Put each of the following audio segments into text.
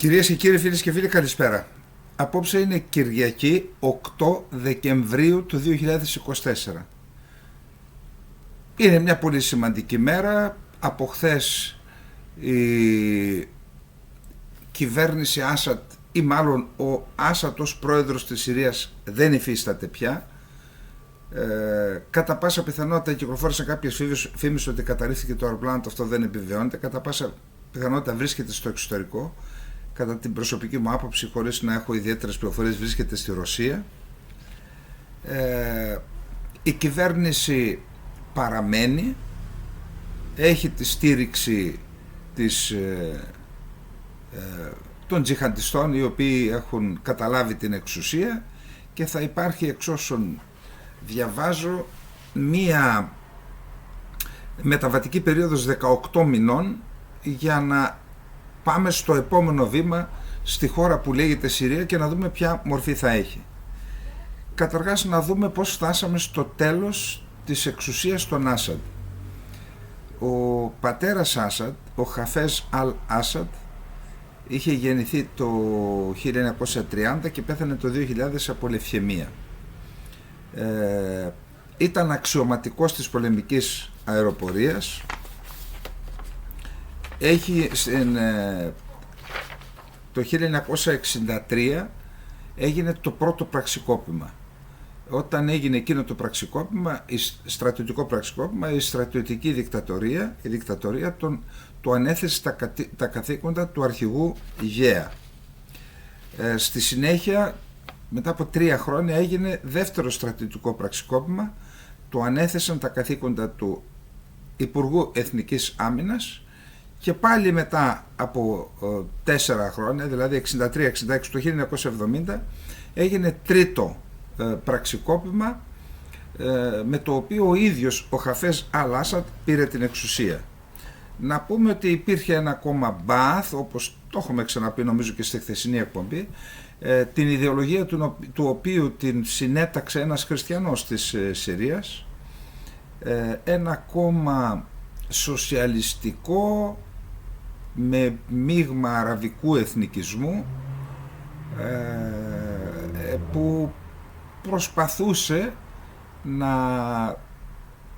Κυρίες και κύριοι, φίλες και φίλοι, καλησπέρα. Απόψε είναι Κυριακή 8 Δεκεμβρίου του 2024. Είναι μια πολύ σημαντική μέρα. Από χθες η κυβέρνηση Άσαντ, ή μάλλον ο Άσαντ ως πρόεδρος της Συρίας, δεν υφίσταται πια. Κατά πάσα πιθανότητα κυκλοφόρησαν κάποιες φήμες ότι καταρρίφθηκε το αεροπλάνο, αυτό δεν επιβεβαιώνεται. Κατά πάσα πιθανότητα βρίσκεται στο εξωτερικό. Κατά την προσωπική μου άποψη, χωρίς να έχω ιδιαίτερες πληροφορίες, βρίσκεται στη Ρωσία. Η κυβέρνηση παραμένει, έχει τη στήριξη των τζιχαντιστών, οι οποίοι έχουν καταλάβει την εξουσία, και θα υπάρχει, εξ όσων διαβάζω, μία μεταβατική περίοδος 18 μηνών για να πάμε στο επόμενο βήμα στη χώρα που λέγεται Συρία και να δούμε ποια μορφή θα έχει. Καταρχάς να δούμε πώς φτάσαμε στο τέλος της εξουσίας των Άσαντ. Ο πατέρας Άσαντ, ο Χαφέζ Αλ Άσαντ, είχε γεννηθεί το 1930 και πέθανε το 2000 από λευχαιμία. Ήταν αξιωματικός της πολεμικής αεροπορίας. Το 1963 έγινε το πρώτο πραξικόπημα. Όταν έγινε εκείνο το πραξικόπημα, στρατιωτικό πραξικόπημα, η στρατιωτική δικτατορία του ανέθεσε τα καθήκοντα του αρχηγού Γέα. Στη συνέχεια, μετά από 3 χρόνια, έγινε δεύτερο στρατιωτικό πραξικόπημα, του ανέθεσαν τα καθήκοντα του Υπουργού Εθνικής Άμυνας, και πάλι μετά από 4 χρόνια, δηλαδή 63-66, το 1970, έγινε τρίτο πραξικόπημα, με το οποίο ο ίδιος ο Χαφέζ Αλ Άσαντ πήρε την εξουσία. Να πούμε ότι υπήρχε ένα κόμμα Μπαάθ, όπως το έχουμε ξαναπεί νομίζω και στη χθεσινή εκπομπή, την ιδεολογία του οποίου την συνέταξε ένας χριστιανός της Συρίας, ένα κόμμα σοσιαλιστικό με μείγμα αραβικού εθνικισμού, που προσπαθούσε να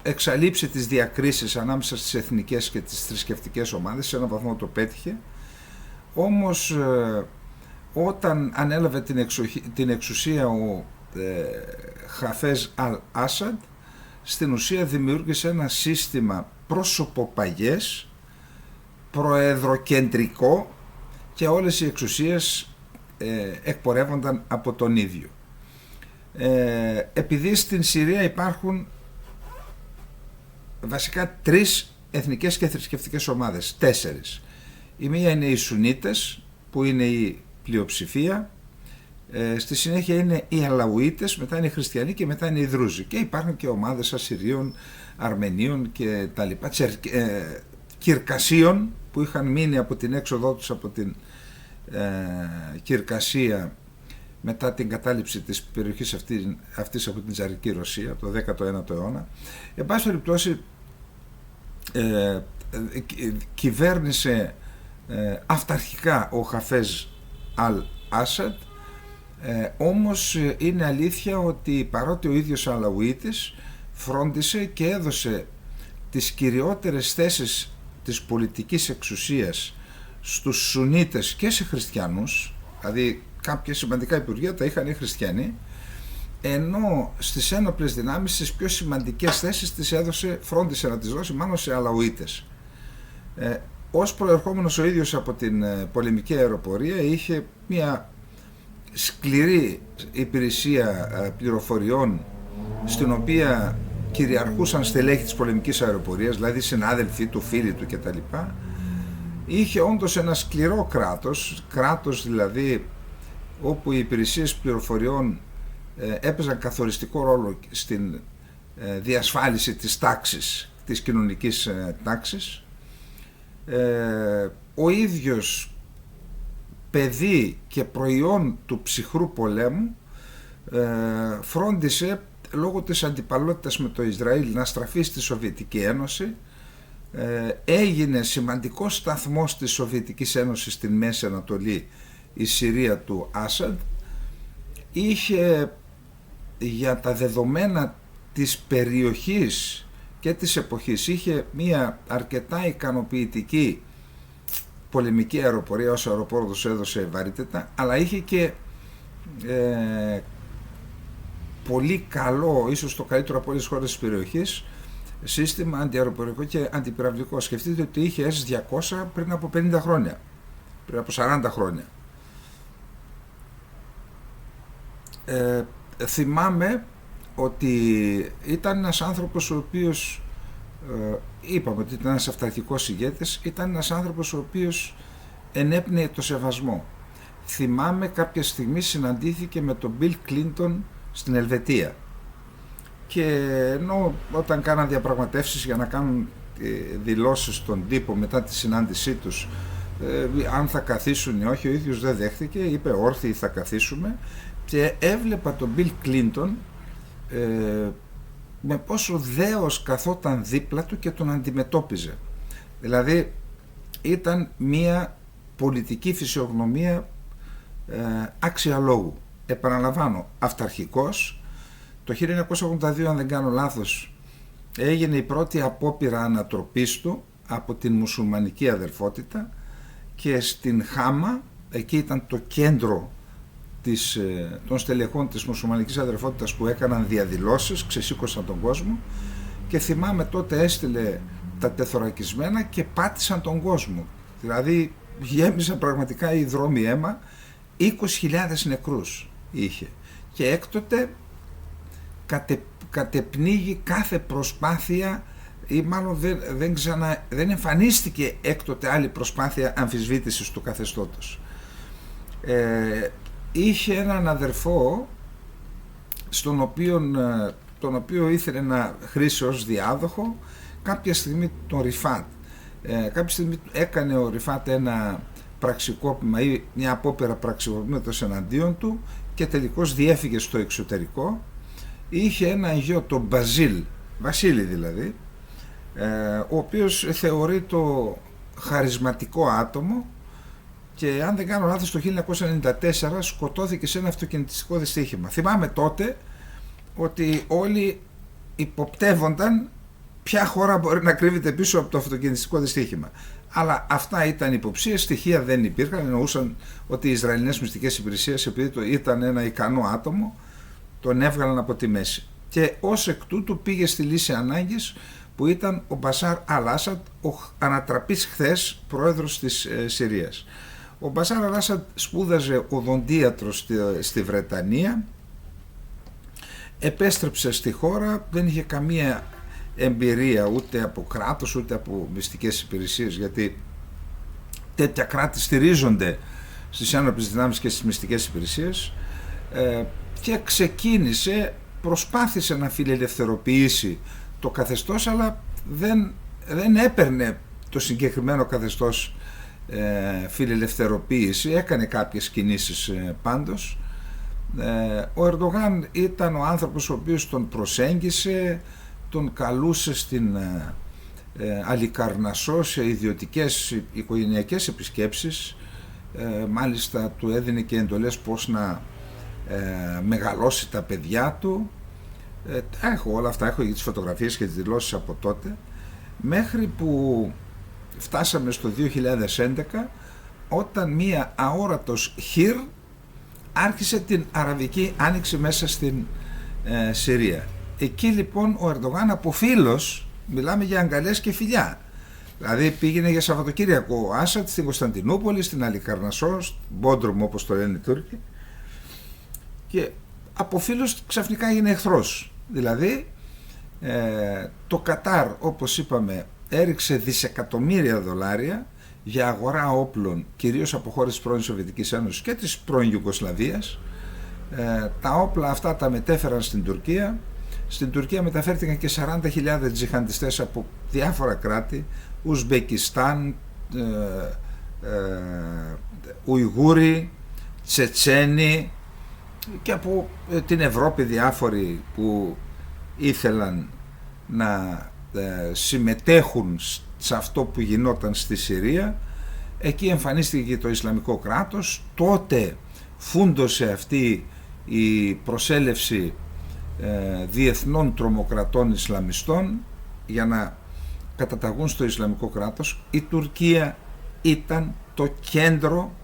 εξαλείψει τις διακρίσεις ανάμεσα στις εθνικές και τις θρησκευτικές ομάδες. Σε έναν βαθμό το πέτυχε, όμως όταν ανέλαβε την εξουσία ο Χαφέζ Αλ Άσαντ, στην ουσία δημιούργησε ένα σύστημα προσωποπαγές, προεδροκεντρικό, και όλες οι εξουσίες εκπορεύονταν από τον ίδιο. Επειδή στην Συρία υπάρχουν βασικά 3 εθνικές και θρησκευτικές ομάδες, 4. Η μία είναι οι Σουνίτες, που είναι η πλειοψηφία, στη συνέχεια είναι οι Αλαουίτες, μετά είναι οι Χριστιανοί και μετά είναι οι Δρούζοι, και υπάρχουν και ομάδες Ασσυρίων, Αρμενίων και τα λοιπά, Κυρκασίων, που είχαν μείνει από την έξοδό τους από την Κυρκασία μετά την κατάληψη της περιοχής αυτής από την Τσαρική Ρωσία το 19ο αιώνα. Εν πάση περιπτώσει, κυβέρνησε αυταρχικά ο Χαφέζ Αλ Άσαντ, όμως είναι αλήθεια ότι παρότι ο ίδιος Αλαουίτης φρόντισε και έδωσε τις κυριότερες θέσεις της πολιτικής εξουσίας στους Σουνίτες και σε χριστιανούς, δηλαδή κάποια σημαντικά υπουργεία τα είχαν οι χριστιανοί, ενώ στις ένοπλες δυνάμεις τις πιο σημαντικές θέσεις τις φρόντισε να τις δώσει μάλλον σε Αλαουίτες. Ως προερχόμενος ο ίδιος από την πολεμική αεροπορία, είχε μια σκληρή υπηρεσία πληροφοριών, στην οποία κυριαρχούσαν στελέχη της πολεμικής αεροπορίας, δηλαδή συνάδελφοί του, φίλοι του κτλ. Είχε όντως ένα σκληρό κράτος δηλαδή, όπου οι υπηρεσίες πληροφοριών έπαιζαν καθοριστικό ρόλο στην διασφάλιση της τάξης, της κοινωνικής τάξης. Ο ίδιος, παιδί και προϊόν του ψυχρού πολέμου, φρόντισε λόγω της αντιπαλότητας με το Ισραήλ να στραφεί στη Σοβιετική Ένωση, έγινε σημαντικός σταθμός της Σοβιετικής Ένωσης στην Μέση Ανατολή η Συρία του Άσαντ. Είχε για τα δεδομένα της περιοχής και της εποχής είχε μια αρκετά ικανοποιητική πολεμική αεροπορία, όσο αεροπόρος έδωσε βαρύτητα, αλλά είχε και πολύ καλό, ίσως το καλύτερο από όλες τις χώρες της περιοχής, σύστημα αντιαεροπορικό και αντιπυραυλικό. Σκεφτείτε ότι είχε S-200 πριν από 50 χρόνια, πριν από 40 χρόνια. Θυμάμαι ότι ήταν ένας άνθρωπος ο οποίος, είπαμε ότι ήταν ένας αυταρχικός ηγέτης, ήταν ένας άνθρωπος ο οποίος ενέπνεε το σεβασμό. Θυμάμαι κάποια στιγμή συναντήθηκε με τον Bill Clinton στην Ελβετία και ενώ όταν κάναν διαπραγματεύσεις για να κάνουν δηλώσεις στον τύπο μετά τη συνάντησή τους, αν θα καθίσουν ή όχι, ο ίδιος δεν δέχτηκε, είπε όρθιοι θα καθίσουμε, και έβλεπα τον Bill Clinton με πόσο δέος καθόταν δίπλα του και τον αντιμετώπιζε. Δηλαδή ήταν μια πολιτική φυσιογνωμία άξια λόγου. Επαναλαμβάνω, αυταρχικός. Το 1982, αν δεν κάνω λάθος, έγινε η πρώτη απόπειρα ανατροπής του από την μουσουλμανική αδερφότητα και στην Χάμα, εκεί ήταν το κέντρο των στελεχών της μουσουλμανικής αδερφότητας που έκαναν διαδηλώσεις, ξεσήκωσαν τον κόσμο, και θυμάμαι τότε έστειλε τα τεθωρακισμένα και πάτησαν τον κόσμο. Δηλαδή γέμισαν πραγματικά οι δρόμοι αίμα, 20.000 νεκρούς είχε, και έκτοτε κατεπνίγει κάθε προσπάθεια, ή μάλλον δεν εμφανίστηκε έκτοτε άλλη προσπάθεια αμφισβήτησης του καθεστώτος. Είχε έναν αδερφό τον οποίο ήθελε να χρήσει ως διάδοχο κάποια στιγμή, τον Ριφάτ. Κάποια στιγμή έκανε ο Ριφάτ ένα πραξικόπημα ή μια απόπειρα πραξικοπήματος εναντίον του και τελικώς διέφυγε στο εξωτερικό. Είχε ένα γιο, τον Μπαζίλ, Βασίλη δηλαδή, ο οποίος θεωρεί το χαρισματικό άτομο, και αν δεν κάνω λάθος το 1994 σκοτώθηκε σε ένα αυτοκινητιστικό δυστύχημα. Θυμάμαι τότε ότι όλοι υποπτεύονταν ποια χώρα μπορεί να κρύβεται πίσω από το αυτοκινητιστικό δυστύχημα. Αλλά αυτά ήταν υποψίες, στοιχεία δεν υπήρχαν. Εννοούσαν ότι οι Ισραηλινές μυστικές υπηρεσίες, επειδή ήταν ένα ικανό άτομο, τον έβγαλαν από τη μέση. Και ως εκ τούτου πήγε στη λύση ανάγκης που ήταν ο Μπασάρ Αλ-Άσαντ, ο ανατραπής χθες πρόεδρος της Συρίας. Ο Μπασάρ Αλ-Άσαντ σπούδαζε οδοντίατρος στη Βρετανία, επέστρεψε στη χώρα, δεν είχε καμία εμπειρία ούτε από κράτος ούτε από μυστικές υπηρεσίες, γιατί τέτοια κράτη στηρίζονται στις ένοπλες δυνάμεις και στις μυστικές υπηρεσίες, και προσπάθησε να φιλελευθερωποιήσει το καθεστώς, αλλά δεν έπαιρνε το συγκεκριμένο καθεστώς φιλελευθεροποίηση. Έκανε κάποιες κινήσεις πάντως. Ο Ερντογάν ήταν ο άνθρωπος ο οποίος τον προσέγγισε, τον καλούσε στην Αλικαρνασσό σε ιδιωτικές οικογενειακές επισκέψεις, μάλιστα του έδινε και εντολές πώς να μεγαλώσει τα παιδιά του. Έχω όλα αυτά, έχω τις φωτογραφίες και τις δηλώσεις από τότε, μέχρι που φτάσαμε στο 2011, όταν μία αόρατος Χιρ άρχισε την Αραβική Άνοιξη μέσα στην Συρία. Εκεί λοιπόν ο Ερντογάν από φίλος, μιλάμε για αγκαλιές και φιλιά, δηλαδή πήγαινε για Σαββατοκύριακο ο Άσαντ στην Κωνσταντινούπολη, στην Αλικαρνασσό, Μπόντρομ όπως το λένε οι Τούρκοι, και από φίλος ξαφνικά έγινε εχθρός. Δηλαδή το Κατάρ, όπως είπαμε, έριξε δισεκατομμύρια δολάρια για αγορά όπλων, κυρίως από χώρες της πρώην Σοβιετικής Ένωσης και της πρώην Ιουγκοσλαβίας. Τα όπλα αυτά τα μετέφεραν στην Τουρκία. Στην Τουρκία μεταφέρθηκαν και 40.000 τζιχαντιστές από διάφορα κράτη, Ουσμπεκιστάν, Ουιγούροι, Τσετσένοι, και από την Ευρώπη διάφοροι που ήθελαν να συμμετέχουν σε αυτό που γινόταν στη Συρία. Εκεί εμφανίστηκε και το Ισλαμικό κράτος. Τότε φούντωσε αυτή η προσέλευση διεθνών τρομοκρατών Ισλαμιστών για να καταταγούν στο Ισλαμικό κράτος. Η Τουρκία ήταν το κέντρο.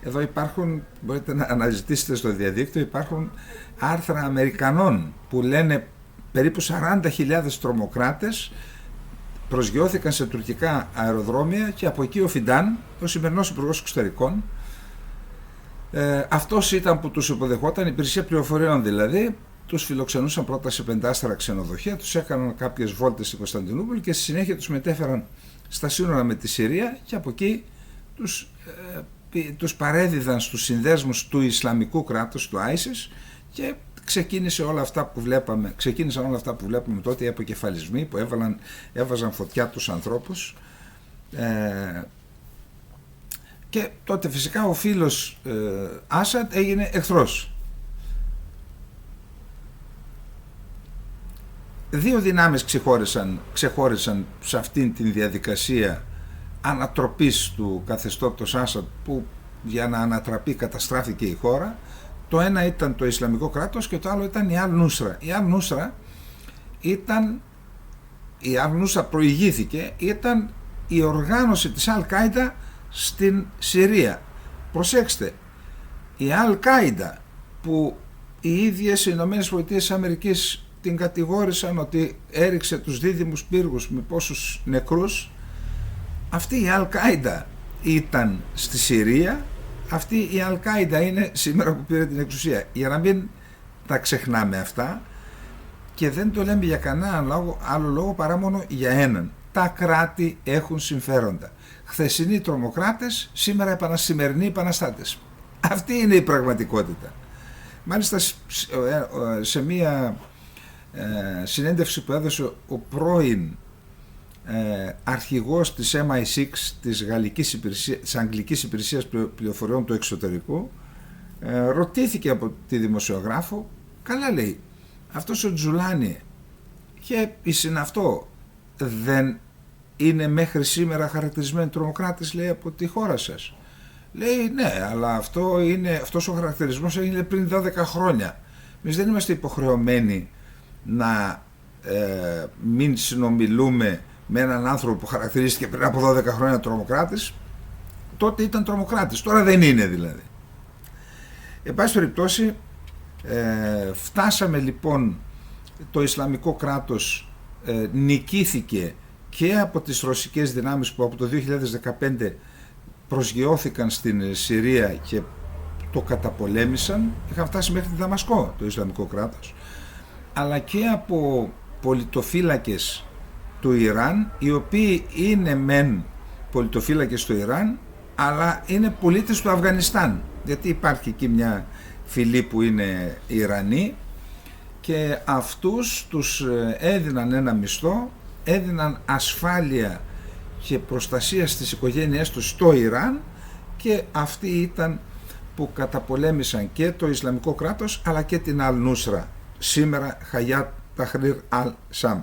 Εδώ υπάρχουν, μπορείτε να αναζητήσετε στο διαδίκτυο, υπάρχουν άρθρα Αμερικανών που λένε περίπου 40.000 τρομοκράτες προσγειώθηκαν σε τουρκικά αεροδρόμια και από εκεί ο Φιντάν, ο σημερινός υπουργός εξωτερικών, αυτός ήταν που τους υποδεχόταν, η υπηρεσία πληροφοριών δηλαδή, τους φιλοξενούσαν πρώτα σε 5 ξενοδοχεία, τους έκαναν κάποιες βόλτες στην Κωνσταντινούπολη και στη συνέχεια τους μετέφεραν στα σύνορα με τη Συρία και από εκεί τους παρέδιδαν στους συνδέσμους του Ισλαμικού κράτους, του ISIS, και ξεκίνησαν όλα αυτά που βλέπουμε τότε, οι αποκεφαλισμοί που έβαζαν φωτιά τους ανθρώπους. Και τότε φυσικά ο φίλος Άσαντ έγινε εχθρός. Δύο δυνάμεις ξεχώρισαν σε αυτήν την διαδικασία ανατροπής του καθεστώτος Άσαντ, που για να ανατραπεί καταστράφηκε η χώρα. Το ένα ήταν το Ισλαμικό κράτος και το άλλο ήταν η Αλ-Νούσρα. Η Αλ-Νούσρα προηγήθηκε, ήταν η οργάνωση της Αλ-Κάιντα στην Συρία. Προσέξτε, η Αλ-Κάιντα που οι ίδιες οι Ηνωμένες Πολιτείες Αμερικής την κατηγόρησαν ότι έριξε τους δίδυμους πύργους με πόσους νεκρούς, αυτή η Αλ-Κάιντα ήταν στη Συρία, αυτή η Αλ-Κάιντα είναι σήμερα που πήρε την εξουσία. Για να μην τα ξεχνάμε αυτά, και δεν το λέμε για κανένα άλλο λόγο παρά μόνο για έναν. Τα κράτη έχουν συμφέροντα. Χθεσινοί τρομοκράτες, σήμερα σημερινοί επαναστάτες. Αυτή είναι η πραγματικότητα. Μάλιστα σε μία συνέντευξη που έδωσε ο πρώην αρχηγός της MI6, της Αγγλικής Υπηρεσίας Πληροφοριών του Εξωτερικού, ρωτήθηκε από τη δημοσιογράφο, καλά λέει, αυτός ο Τζουλάνι και η συναυτό δεν είναι μέχρι σήμερα χαρακτηρισμένοι τρομοκράτες, λέει, από τη χώρα σας? Λέει ναι, αλλά αυτός ο χαρακτηρισμός έγινε πριν 12 χρόνια. Εμείς δεν είμαστε υποχρεωμένοι να μην συνομιλούμε με έναν άνθρωπο που χαρακτηρίστηκε πριν από 12 χρόνια τρομοκράτης. Τότε ήταν τρομοκράτης, τώρα δεν είναι δηλαδή. Εν πάση περιπτώσει, φτάσαμε λοιπόν, το Ισλαμικό κράτος νικήθηκε και από τις ρωσικές δυνάμεις που από το 2015 προσγειώθηκαν στην Συρία και το καταπολέμησαν. Είχαν φτάσει μέχρι τη Δαμασκό το Ισλαμικό κράτος, αλλά και από πολιτοφύλακες του Ιράν, οι οποίοι είναι μεν πολιτοφύλακες του Ιράν, αλλά είναι πολίτες του Αφγανιστάν, γιατί υπάρχει εκεί μια φυλή που είναι Ιρανοί, και αυτούς τους έδιναν ένα μισθό, έδιναν ασφάλεια και προστασία στις οικογένειές τους στο Ιράν, και αυτοί ήταν που καταπολέμησαν και το Ισλαμικό κράτος αλλά και την Αλ-Νούσρα, σήμερα Χαγιάτ Ταχρήρ Αλ-Σαμ.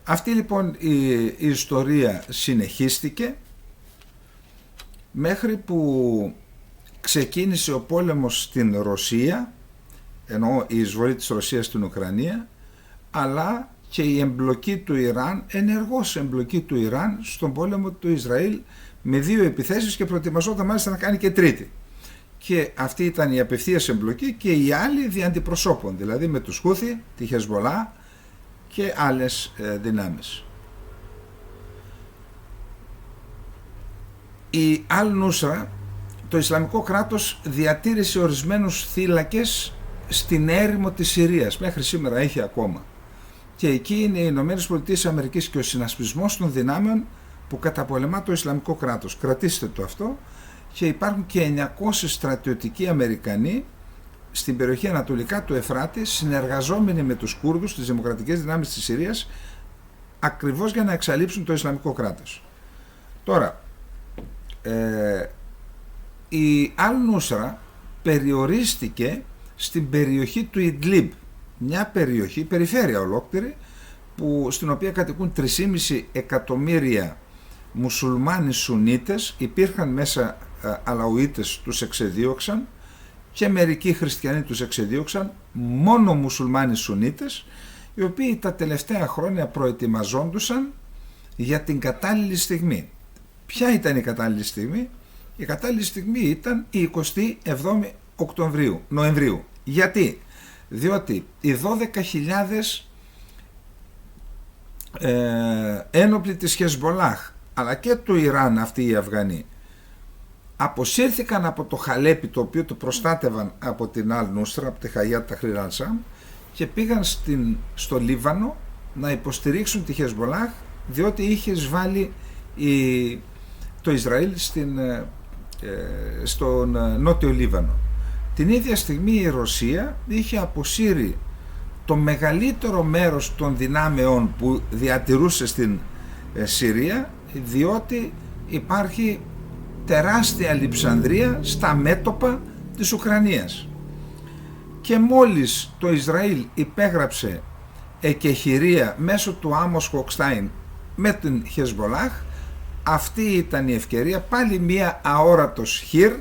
Αυτή λοιπόν η ιστορία συνεχίστηκε μέχρι που ξεκίνησε ο πόλεμος στην Ρωσία, ενώ η εισβολή της Ρωσίας στην Ουκρανία, αλλά και η εμπλοκή του Ιράν, ενεργός εμπλοκή του Ιράν στον πόλεμο του Ισραήλ, με 2 επιθέσεις, και προετοιμαζόταν μάλιστα να κάνει και τρίτη. Και αυτή ήταν η απευθείας εμπλοκή, και οι άλλοι δι' αντιπροσώπων, δηλαδή με τους Χούθι, τη Χεσμολά και άλλες δυνάμεις. Η Αλ-Νούσρα, το Ισλαμικό κράτος, διατήρησε ορισμένους θύλακες στην έρημο της Συρίας, μέχρι σήμερα έχει ακόμα. Και εκεί είναι οι Ηνωμένες Πολιτείες Αμερικής και ο συνασπισμός των δυνάμεων που καταπολεμά το Ισλαμικό κράτος. Κρατήστε το αυτό. Και υπάρχουν και 900 στρατιωτικοί Αμερικανοί στην περιοχή ανατολικά του Εφράτη, συνεργαζόμενοι με τους Κούρδους, τις δημοκρατικές δυνάμεις της Συρίας, ακριβώς για να εξαλείψουν το Ισλαμικό κράτος. Τώρα, η Αλ-Νούσρα περιορίστηκε στην περιοχή του Ιντλίμπ, μια περιοχή, περιφέρεια ολόκληρη, στην οποία κατοικούν 3,5 εκατομμύρια μουσουλμάνοι Σουνίτες. Υπήρχαν μέσα Αλαουίτες, τους εξεδίωξαν, και μερικοί χριστιανοί τους εξεδίωξαν, μόνο μουσουλμάνοι Σουνίτες, οι οποίοι τα τελευταία χρόνια προετοιμαζόντουσαν για την κατάλληλη στιγμή. Ποια ήταν η κατάλληλη στιγμή? Η κατάλληλη στιγμή ήταν η 27η Νοεμβρίου. Γιατί? Διότι οι 12.000 ένοπλοι της Χεσμολάχ αλλά και του Ιράν, αυτοί οι Αφγανοί, αποσύρθηκαν από το Χαλέπι, το οποίο το προστάτευαν από την Αλ Νούσρα, από τη Χαγιάτ Ταχρήρ Αλ-Σάμ, και πήγαν στο Λίβανο να υποστηρίξουν τη Χεσμολάχ, διότι είχε εισβάλει το Ισραήλ στον νότιο Λίβανο. Την ίδια στιγμή η Ρωσία είχε αποσύρει το μεγαλύτερο μέρος των δυνάμεων που διατηρούσε στην Συρία, διότι υπάρχει τεράστια λειψανδρία στα μέτωπα της Ουκρανίας. Και μόλις το Ισραήλ υπέγραψε εκεχηρία μέσω του Άμος Χοκστάιν με την Χεσμολάχ, αυτή ήταν η ευκαιρία, πάλι μία αόρατος χειρ,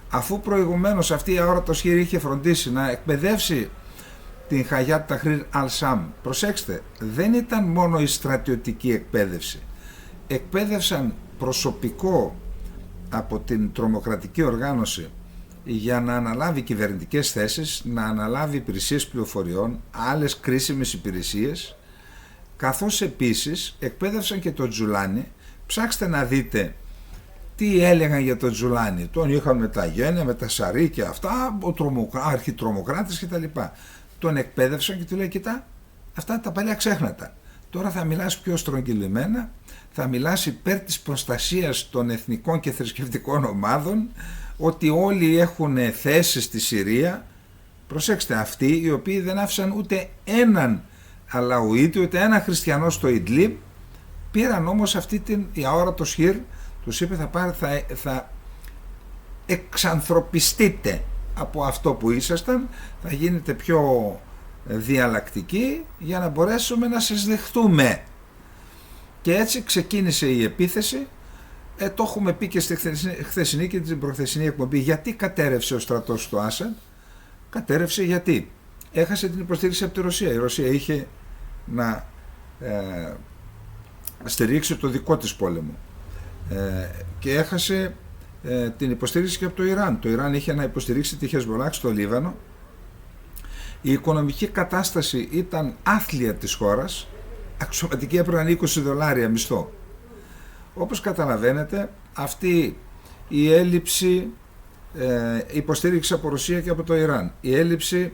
αφού προηγουμένως αυτή η αόρατος χειρ είχε φροντίσει να εκπαιδεύσει την Χαγιάτ Ταχρήρ Αλ-Σάμ. Προσέξτε, δεν ήταν μόνο η στρατιωτική εκπαίδευση, εκπαίδευσαν προσωπικό από την τρομοκρατική οργάνωση για να αναλάβει κυβερνητικές θέσεις, να αναλάβει υπηρεσίες πληροφοριών, άλλες κρίσιμες υπηρεσίες, καθώς επίσης εκπαίδευσαν και τον Τζουλάνι. Ψάξτε να δείτε τι έλεγαν για τον Τζουλάνι. Τον είχαν με τα γένεια, με τα σαρί και αυτά, αρχιτρομοκράτης κτλ. Τον εκπαίδευσαν και του λέει: κοίτα, αυτά τα παλιά ξέχνατα. Τώρα θα μιλάς πιο στρογγυλεμένα, θα μιλάς υπέρ της προστασίας των εθνικών και θρησκευτικών ομάδων, ότι όλοι έχουν θέσεις στη Συρία. Προσέξτε, αυτοί οι οποίοι δεν άφησαν ούτε έναν Αλαουίτη, ούτε έναν χριστιανό στο Ιντλίμπ, πήραν όμως αυτή την αόρατο σχήρ, τους είπε: θα εξανθρωπιστείτε από αυτό που ήσασταν, θα γίνετε πιο διαλλακτικοί για να μπορέσουμε να σας δεχτούμε. Και έτσι ξεκίνησε η επίθεση. Το έχουμε πει και στη χθεσινή και την προχθεσινή εκπομπή. Γιατί κατέρευσε ο στρατός στο Άσαντ? Κατέρευσε γιατί έχασε την υποστήριξη από τη Ρωσία. Η Ρωσία είχε να στηρίξει το δικό της πόλεμο και έχασε την υποστήριξη και από το Ιράν. Το Ιράν είχε να υποστηρίξει τη Χεσμολάχ στο Λίβανο. Η οικονομική κατάσταση ήταν άθλια της χώρας. Αξιωματικοί έπαιρναν $20 μισθό. Όπως καταλαβαίνετε, αυτή η έλλειψη υποστήριξη από Ρωσία και από το Ιράν, η έλλειψη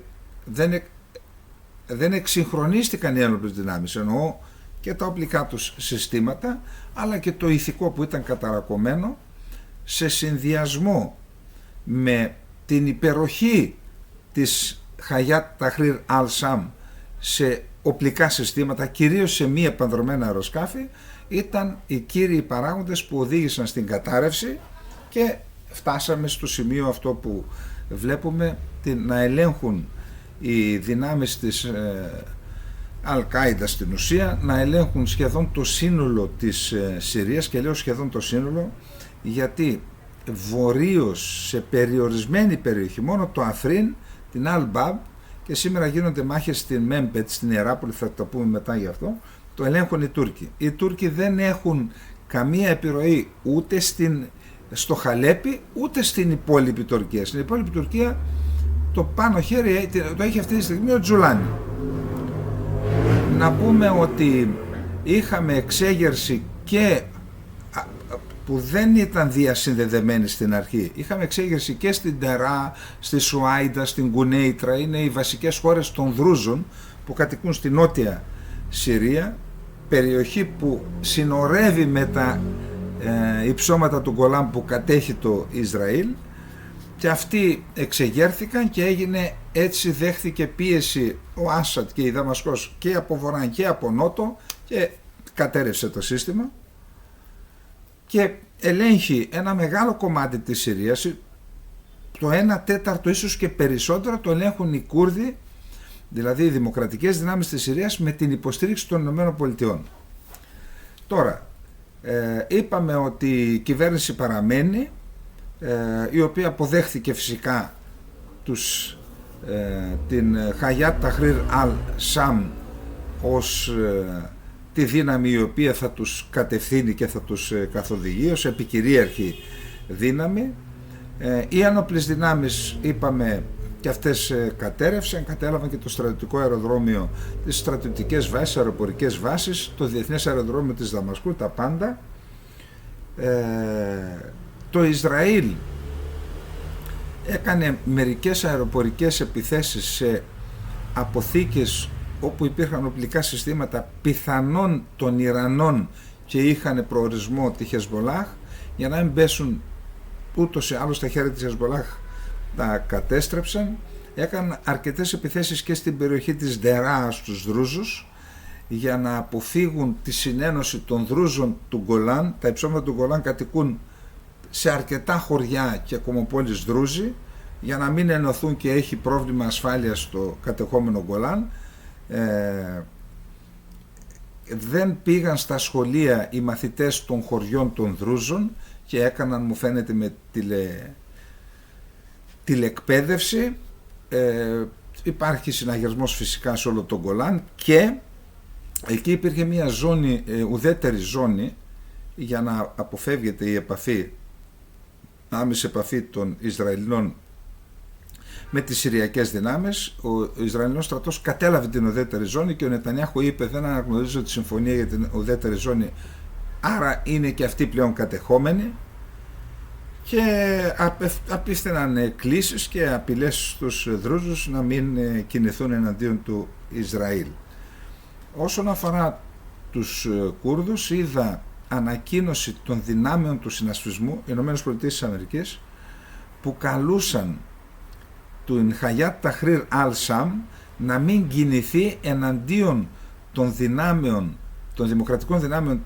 δεν εξυγχρονίστηκαν οι ένοπλες δυνάμεις, εννοώ και τα οπλικά τους συστήματα, αλλά και το ηθικό που ήταν καταρακωμένο, σε συνδυασμό με την υπεροχή της Χαγιάτ Ταχρήρ Αλ-Σάμ σε οπλικά συστήματα, κυρίως σε μη επανδρομένα αεροσκάφη, ήταν οι κύριοι παράγοντες που οδήγησαν στην κατάρρευση και φτάσαμε στο σημείο αυτό που βλέπουμε, να ελέγχουν οι δυνάμεις της Αλ-Κάιντα στην ουσία, να ελέγχουν σχεδόν το σύνολο της Συρίας, και λέω σχεδόν το σύνολο γιατί βορείως σε περιορισμένη περιοχή, μόνο το Αφρίν, την Αλ-Μπαμπ, και σήμερα γίνονται μάχες στην Μέμπετ, στην Ιεράπολη, θα το πούμε μετά γι' αυτό, το ελέγχουν οι Τούρκοι. Οι Τούρκοι δεν έχουν καμία επιρροή ούτε στο Χαλέπι, ούτε στην υπόλοιπη Τουρκία. Στην υπόλοιπη Τουρκία το πάνω χέρι το έχει αυτή τη στιγμή ο Τζουλάνι. Να πούμε ότι είχαμε εξέγερση και που δεν ήταν διασυνδεδεμένη στην αρχή. Είχαμε εξέγερση και στην Τερά, στη Σουάιντα, στην Κουνέιτρα, είναι οι βασικές χώρες των Δρούζων που κατοικούν στη νότια Συρία, περιοχή που συνορεύει με τα υψώματα του Γκολάν που κατέχει το Ισραήλ, και αυτοί εξεγέρθηκαν και έγινε έτσι, δέχθηκε πίεση ο Άσαντ και η Δαμασκός και από βορρά και από νότο και κατέρευσε το σύστημα και ελέγχει ένα μεγάλο κομμάτι της Συρίας, το 1/4 ίσως και περισσότερο το ελέγχουν οι Κούρδοι, δηλαδή οι δημοκρατικές δυνάμεις της Συρίας με την υποστήριξη των ΗΠΑ. Τώρα, είπαμε ότι η κυβέρνηση παραμένει, η οποία αποδέχθηκε φυσικά την Χαγιάτ Ταχρήρ Αλ Σαμ ως τη δύναμη η οποία θα τους κατευθύνει και θα τους καθοδηγεί ως επικυρίαρχη δύναμη. Οι άνοπλες δυνάμεις, είπαμε, και αυτές κατέλαβαν και το στρατιωτικό αεροδρόμιο, τις στρατιωτικές βάσεις, αεροπορικές βάσεις, το διεθνές αεροδρόμιο της Δαμασκού, τα πάντα. Το Ισραήλ έκανε μερικές αεροπορικές επιθέσεις σε αποθήκες όπου υπήρχαν οπλικά συστήματα πιθανόν των Ιρανών και είχαν προορισμό τη Χεσμολάχ, για να μην πέσουν ούτως ή άλλως στα χέρια της Χεσμολάχ, τα κατέστρεψαν. Έκαναν αρκετές επιθέσεις και στην περιοχή της Δερά στους Δρούζους για να αποφύγουν τη συνένωση των Δρούζων του Γκολάν. Τα υψώματα του Γκολάν κατοικούν σε αρκετά χωριά και κομμοπόλεις Δρούζοι, για να μην ενωθούν και έχει πρόβλημα ασφάλειας στο κατεχόμενο Γκολάν. Δεν πήγαν στα σχολεία οι μαθητές των χωριών των Δρούζων και έκαναν, μου φαίνεται, με τηλεκπαίδευση. Υπάρχει συναγερμός φυσικά σε όλο τον Γκολάν και εκεί υπήρχε μια ζώνη, ουδέτερη ζώνη, για να αποφεύγεται η άμεση επαφή των Ισραηλινών με τις Συριακές δυνάμεις. Ο Ισραηλινός στρατός κατέλαβε την ουδέτερη ζώνη και ο Νετανιάχου είπε: δεν αναγνωρίζω τη συμφωνία για την ουδέτερη ζώνη, άρα είναι και αυτή πλέον κατεχόμενη, και απίφθηναν κλήσεις και απειλές στους Δρούζους να μην κινηθούν εναντίον του Ισραήλ. Όσον αφορά τους Κούρδους, είδα ανακοίνωση των δυνάμεων του συνασπισμού ΗΠΑ που καλούσαν του Χαγιάτ Ταχρήρ Αλ Σαμ να μην κινηθεί εναντίον των δυνάμεων, των δημοκρατικών δυνάμεων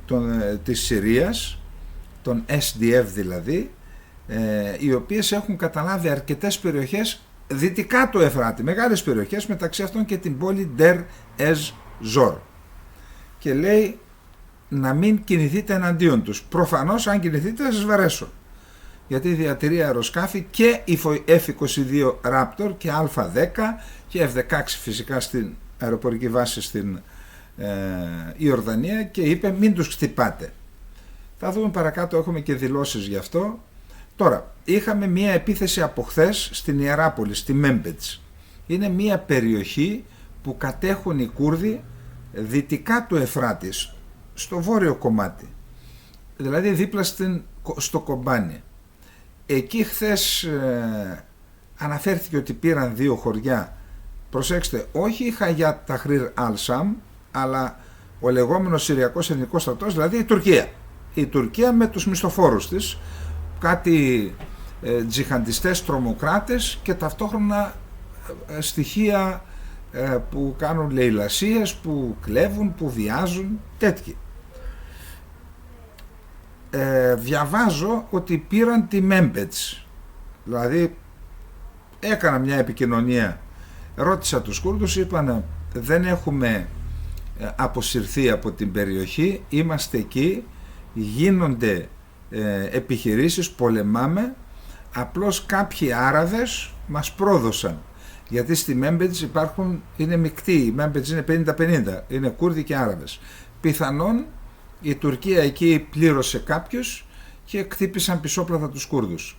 της Συρίας, των SDF δηλαδή, οι οποίες έχουν καταλάβει αρκετές περιοχές δυτικά του Εφράτη, μεγάλες περιοχές, μεταξύ αυτών και την πόλη Ντερ Εζ Ζορ, και λέει να μην κινηθείτε εναντίον τους. Προφανώς αν κινηθείτε θα σας βαρέσουν, γιατί διατηρεί αεροσκάφη και η F-22 Raptor και Α-10 και F-16 φυσικά στην αεροπορική βάση στην Ιορδανία, και είπε μην τους χτυπάτε. Θα δούμε παρακάτω, έχουμε και δηλώσεις γι' αυτό. Τώρα, είχαμε μία επίθεση από χθες στην Ιεράπολη, στη Μέμπετς. Είναι μία περιοχή που κατέχουν οι Κούρδοι δυτικά του Εφράτης, στο βόρειο κομμάτι, δηλαδή δίπλα στο Κομπάνι. Εκεί χθες αναφέρθηκε ότι πήραν 2 χωριά. Προσέξτε, όχι η Χαγιάτ Ταχρήρ Αλ Σαμ, αλλά ο λεγόμενος Συριακός Εθνικός Στρατός, δηλαδή η Τουρκία. Η Τουρκία με τους μισθοφόρους της, κάτι τζιχαντιστές τρομοκράτες και ταυτόχρονα στοιχεία που κάνουν λαιλασίες, που κλέβουν, που βιάζουν, τέτοιοι. Διαβάζω ότι πήραν τη Μέμπετς, δηλαδή έκανα μια επικοινωνία, ρώτησα τους Κούρδους, είπαν δεν έχουμε αποσυρθεί από την περιοχή, είμαστε εκεί, γίνονται επιχειρήσεις, πολεμάμε, απλώς κάποιοι Άραβες μας πρόδωσαν, γιατί στη Μέμπετς είναι μεικτή, η Μέμπετς είναι 50-50, είναι Κούρδοι και Άραβες. Πιθανόν η Τουρκία εκεί πλήρωσε κάποιους και χτύπησαν πισόπλατα τους Κούρδους.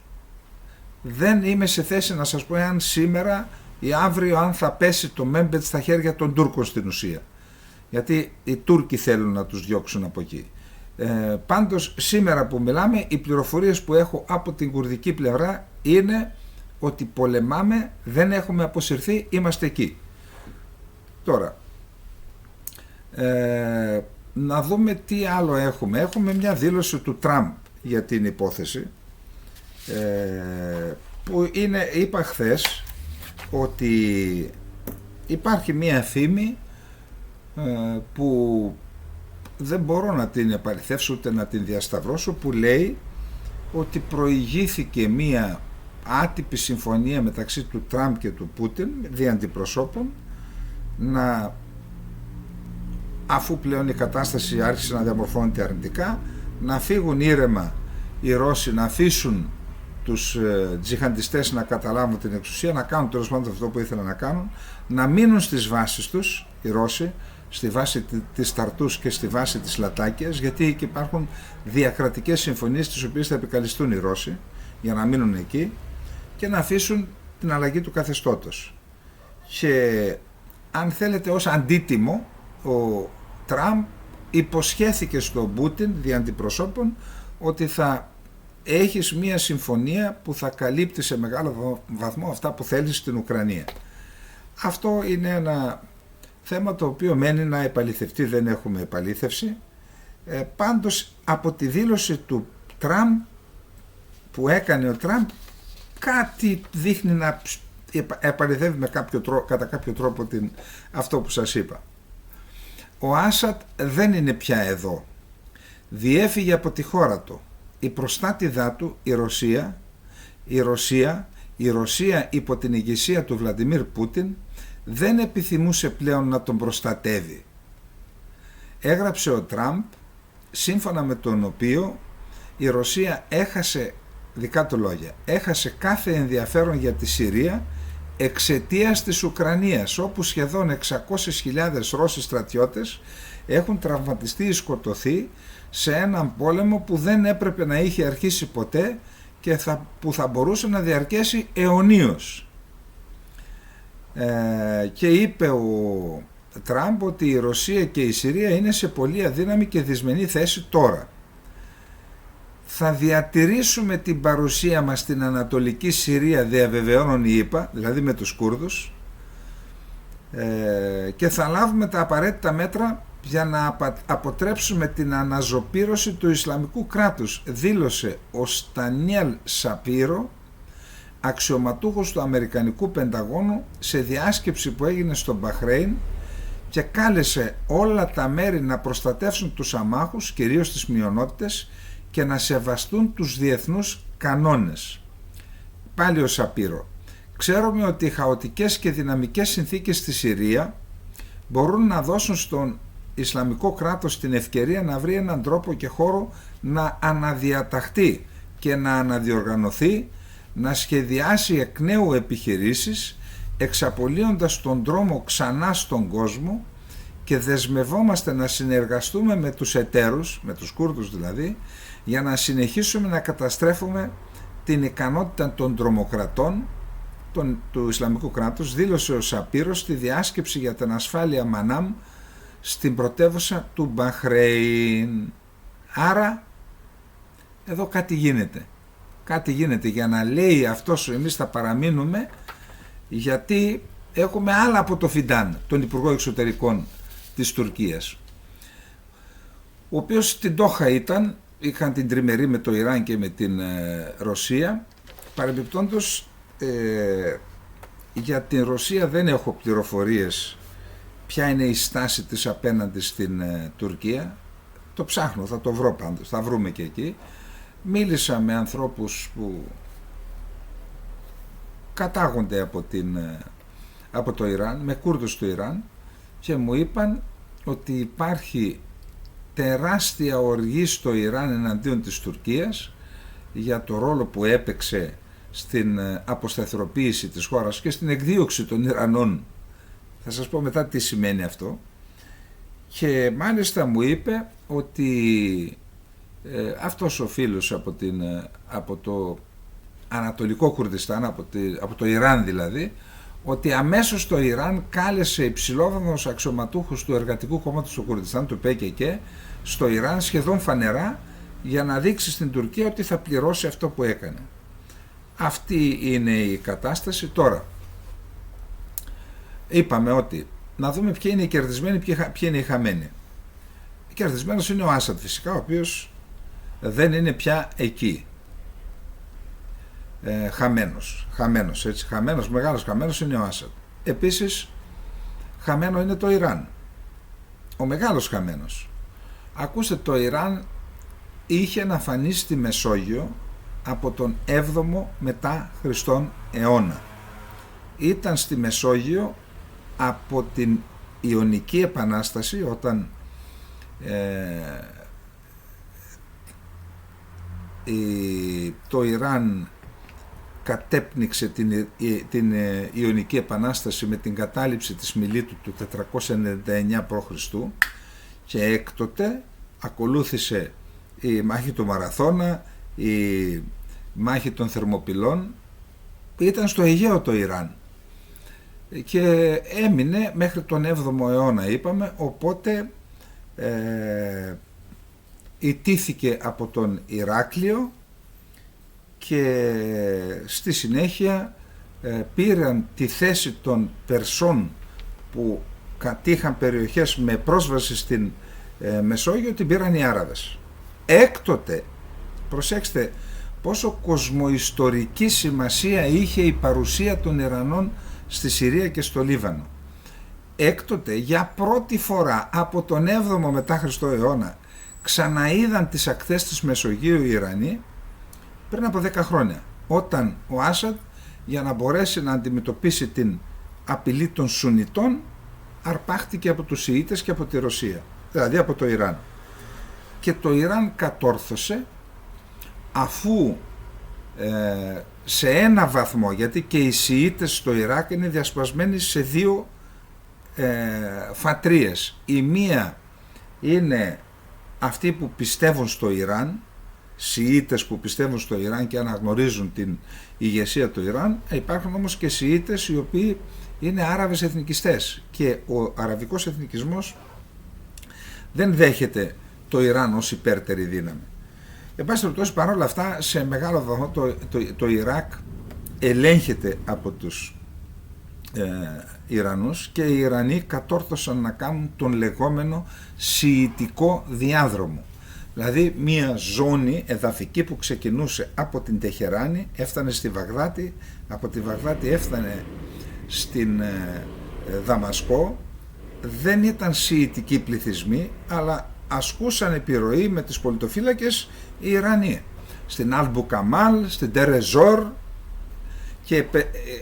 Δεν είμαι σε θέση να σας πω εάν σήμερα ή αύριο αν θα πέσει το Μέμπετς στα χέρια των Τούρκων στην ουσία, γιατί οι Τούρκοι θέλουν να τους διώξουν από εκεί. Πάντως σήμερα που μιλάμε, οι πληροφορίες που έχω από την κουρδική πλευρά είναι ότι πολεμάμε, δεν έχουμε αποσυρθεί, είμαστε εκεί. Τώρα να δούμε τι άλλο έχουμε. Έχουμε μια δήλωση του Τραμπ για την υπόθεση, που είναι, είπα χθες ότι υπάρχει μια φήμη που δεν μπορώ να την επαληθεύσω ούτε να την διασταυρώσω, που λέει ότι προηγήθηκε μία άτυπη συμφωνία μεταξύ του Τραμπ και του Πούτιν, δι' αντιπροσώπων, αφού πλέον η κατάσταση άρχισε να διαμορφώνεται αρνητικά, να φύγουν ήρεμα οι Ρώσοι, να αφήσουν τους τζιχαντιστές να καταλάβουν την εξουσία, να κάνουν τέλος πάντων αυτό που ήθελαν να κάνουν, να μείνουν στις βάσεις τους οι Ρώσοι, στη βάση της Ταρτούς και στη βάση της Λατάκιας, γιατί εκεί υπάρχουν διακρατικές συμφωνίες τις οποίες θα επικαλεστούν οι Ρώσοι για να μείνουν εκεί και να αφήσουν την αλλαγή του καθεστώτος. Και αν θέλετε, ως αντίτιμο, ο Τραμπ υποσχέθηκε στον Πούτιν δι' αντιπροσώπων ότι θα έχεις μία συμφωνία που θα καλύπτει σε μεγάλο βαθμό αυτά που θέλεις στην Ουκρανία. Αυτό είναι ένα θέμα το οποίο μένει να επαληθευτεί, δεν έχουμε επαλήθευση. Πάντως από τη δήλωση του Τραμπ που έκανε ο Τραμπ, κάτι δείχνει να επαληθεύει κατά κάποιο τρόπο αυτό που σας είπα. Ο Άσαντ δεν είναι πια εδώ. Διέφυγε από τη χώρα του. Η προστάτηδά του, η Ρωσία υπό την ηγεσία του Βλαντιμίρ Πούτιν δεν επιθυμούσε πλέον να τον προστατεύει. Έγραψε ο Τραμπ, σύμφωνα με τον οποίο η Ρωσία έχασε, δικά του λόγια, έχασε κάθε ενδιαφέρον για τη Συρία εξαιτίας της Ουκρανίας, όπου σχεδόν 600.000 Ρώσοι στρατιώτες έχουν τραυματιστεί ή σκοτωθεί σε έναν πόλεμο που δεν έπρεπε να είχε αρχίσει ποτέ και που θα μπορούσε να διαρκέσει αιωνίως. Και είπε ο Τραμπ ότι η Ρωσία και η Συρία είναι σε πολύ αδύναμη και δυσμενή θέση τώρα. Θα διατηρήσουμε την παρουσία μας στην Ανατολική Συρία, διαβεβαιώνουν οι ΗΠΑ, δηλαδή με τους Κούρδους, και θα λάβουμε τα απαραίτητα μέτρα για να αποτρέψουμε την αναζωπήρωση του Ισλαμικού κράτους, δήλωσε ο Στανιέλ Σαπίρο, αξιωματούχος του Αμερικανικού Πενταγώνου, σε διάσκεψη που έγινε στο Μπαχρέιν, και κάλεσε όλα τα μέρη να προστατεύσουν τους αμάχους, κυρίως τις μειονότητες, και να σεβαστούν τους διεθνούς κανόνες. Πάλι ο Σαπίρο: ξέρουμε ότι οι χαοτικές και δυναμικές συνθήκες στη Συρία μπορούν να δώσουν στον Ισλαμικό κράτος την ευκαιρία να βρει έναν τρόπο και χώρο να αναδιαταχθεί και να αναδιοργανωθεί, να σχεδιάσει εκ νέου επιχειρήσεις, εξαπολύοντας τον δρόμο ξανά στον κόσμο, και δεσμευόμαστε να συνεργαστούμε με τους εταίρους, με τους Κούρδους δηλαδή, για να συνεχίσουμε να καταστρέφουμε την ικανότητα των τρομοκρατών του Ισλαμικού κράτους, δήλωσε ο Σαπίρος στη διάσκεψη για την ασφάλεια Μανάμ στην πρωτεύουσα του Μπαχρέιν. Άρα εδώ κάτι γίνεται για να λέει αυτός εμείς θα παραμείνουμε, γιατί έχουμε άλλα από το Φιντάν, τον Υπουργό Εξωτερικών της Τουρκίας, ο οποίος στην Ντόχα είχαν την τριμερή με το Ιράν και με την Ρωσία. Παρεμπιπτόντως, για την Ρωσία δεν έχω πληροφορίες ποια είναι η στάση της απέναντι στην Τουρκία. Το ψάχνω, θα το βρω πάντως, θα βρούμε και εκεί. Μίλησα με ανθρώπους που κατάγονται από το Ιράν, με Κούρδους του Ιράν, και μου είπαν ότι υπάρχει τεράστια οργή στο Ιράν εναντίον της Τουρκίας για το ρόλο που έπαιξε στην αποσταθεροποίηση της χώρας και στην εκδίωξη των Ιρανών. Θα σας πω μετά τι σημαίνει αυτό. Και μάλιστα μου είπε ότι αυτός ο φίλος από το Ανατολικό Κουρδιστάν, από το Ιράν δηλαδή, ότι αμέσως το Ιράν κάλεσε υψηλόβαθμους αξιωματούχους του Εργατικού Κόμματος του Κουρδιστάν, του ΠΚΚ, στο Ιράν σχεδόν φανερά, για να δείξει στην Τουρκία ότι θα πληρώσει αυτό που έκανε. Αυτή είναι η κατάσταση. Τώρα, είπαμε ότι να δούμε ποιοι είναι οι κερδισμένοι, ποιοι είναι οι χαμένοι. Κερδισμένος είναι ο Άσαντ φυσικά, ο οποίος δεν είναι πια εκεί. Μεγάλος χαμένος είναι ο Άσαντ. Επίσης χαμένο είναι το Ιράν, ο μεγάλος χαμένος. Ακούστε, το Ιράν είχε να φανεί στη Μεσόγειο από τον 7ο μετά Χριστόν αιώνα. Ήταν στη Μεσόγειο από την Ιωνική Επανάσταση, όταν το Ιράν κατέπνιξε την Ιωνική Επανάσταση με την κατάληψη της Μιλήτου του 499 π.Χ. και έκτοτε ακολούθησε η μάχη του Μαραθώνα, η μάχη των Θερμοπυλών. Ήταν στο Αιγαίο το Ιράν και έμεινε μέχρι τον 7ο αιώνα, είπαμε, οπότε ιτήθηκε από τον Ηράκλειο και στη συνέχεια πήραν τη θέση των Περσών που κατήχαν περιοχές με πρόσβαση στην Μεσόγειο, την πήραν οι Άραβες. Έκτοτε, προσέξτε πόσο κοσμοϊστορική σημασία είχε η παρουσία των Ιρανών στη Συρία και στο Λίβανο. Έκτοτε, για πρώτη φορά από τον 7ο μετά Χριστό αιώνα, ξαναείδαν τις ακτές της Μεσογείου οι Ιρανοί πριν από 10 χρόνια, όταν ο Άσαντ, για να μπορέσει να αντιμετωπίσει την απειλή των Σουνιτών, αρπάχτηκε από τους Σιήτες και από τη Ρωσία, δηλαδή από το Ιράν. Και το Ιράν κατόρθωσε, αφού σε ένα βαθμό, γιατί και οι Σιήτες στο Ιράκ είναι διασπασμένοι σε δύο φατρίες. Η μία είναι αυτοί που πιστεύουν στο Ιράν, Σιήτες που πιστεύουν στο Ιράν και αναγνωρίζουν την ηγεσία του Ιράν. Υπάρχουν όμως και Σιήτες οι οποίοι είναι Άραβες εθνικιστές και ο αραβικός εθνικισμός δεν δέχεται το Ιράν ως υπέρτερη δύναμη. Εν πάση περιπτώσει, παρόλα αυτά, σε μεγάλο βαθμό το Ιράκ ελέγχεται από τους Ιρανούς και οι Ιρανοί κατόρθωσαν να κάνουν τον λεγόμενο σιητικό διάδρομο. Δηλαδή μια ζώνη εδαφική που ξεκινούσε από την Τεχεράνη, έφτανε στη Βαγδάτη, από τη Βαγδάτη έφτανε στην Δαμασκό. Δεν ήταν σιητικοί πληθυσμοί, αλλά ασκούσαν επιρροή με τις πολιτοφύλακες οι Ιρανοί. Στην Αλμπου Καμάλ, στην Τερεζόρ, και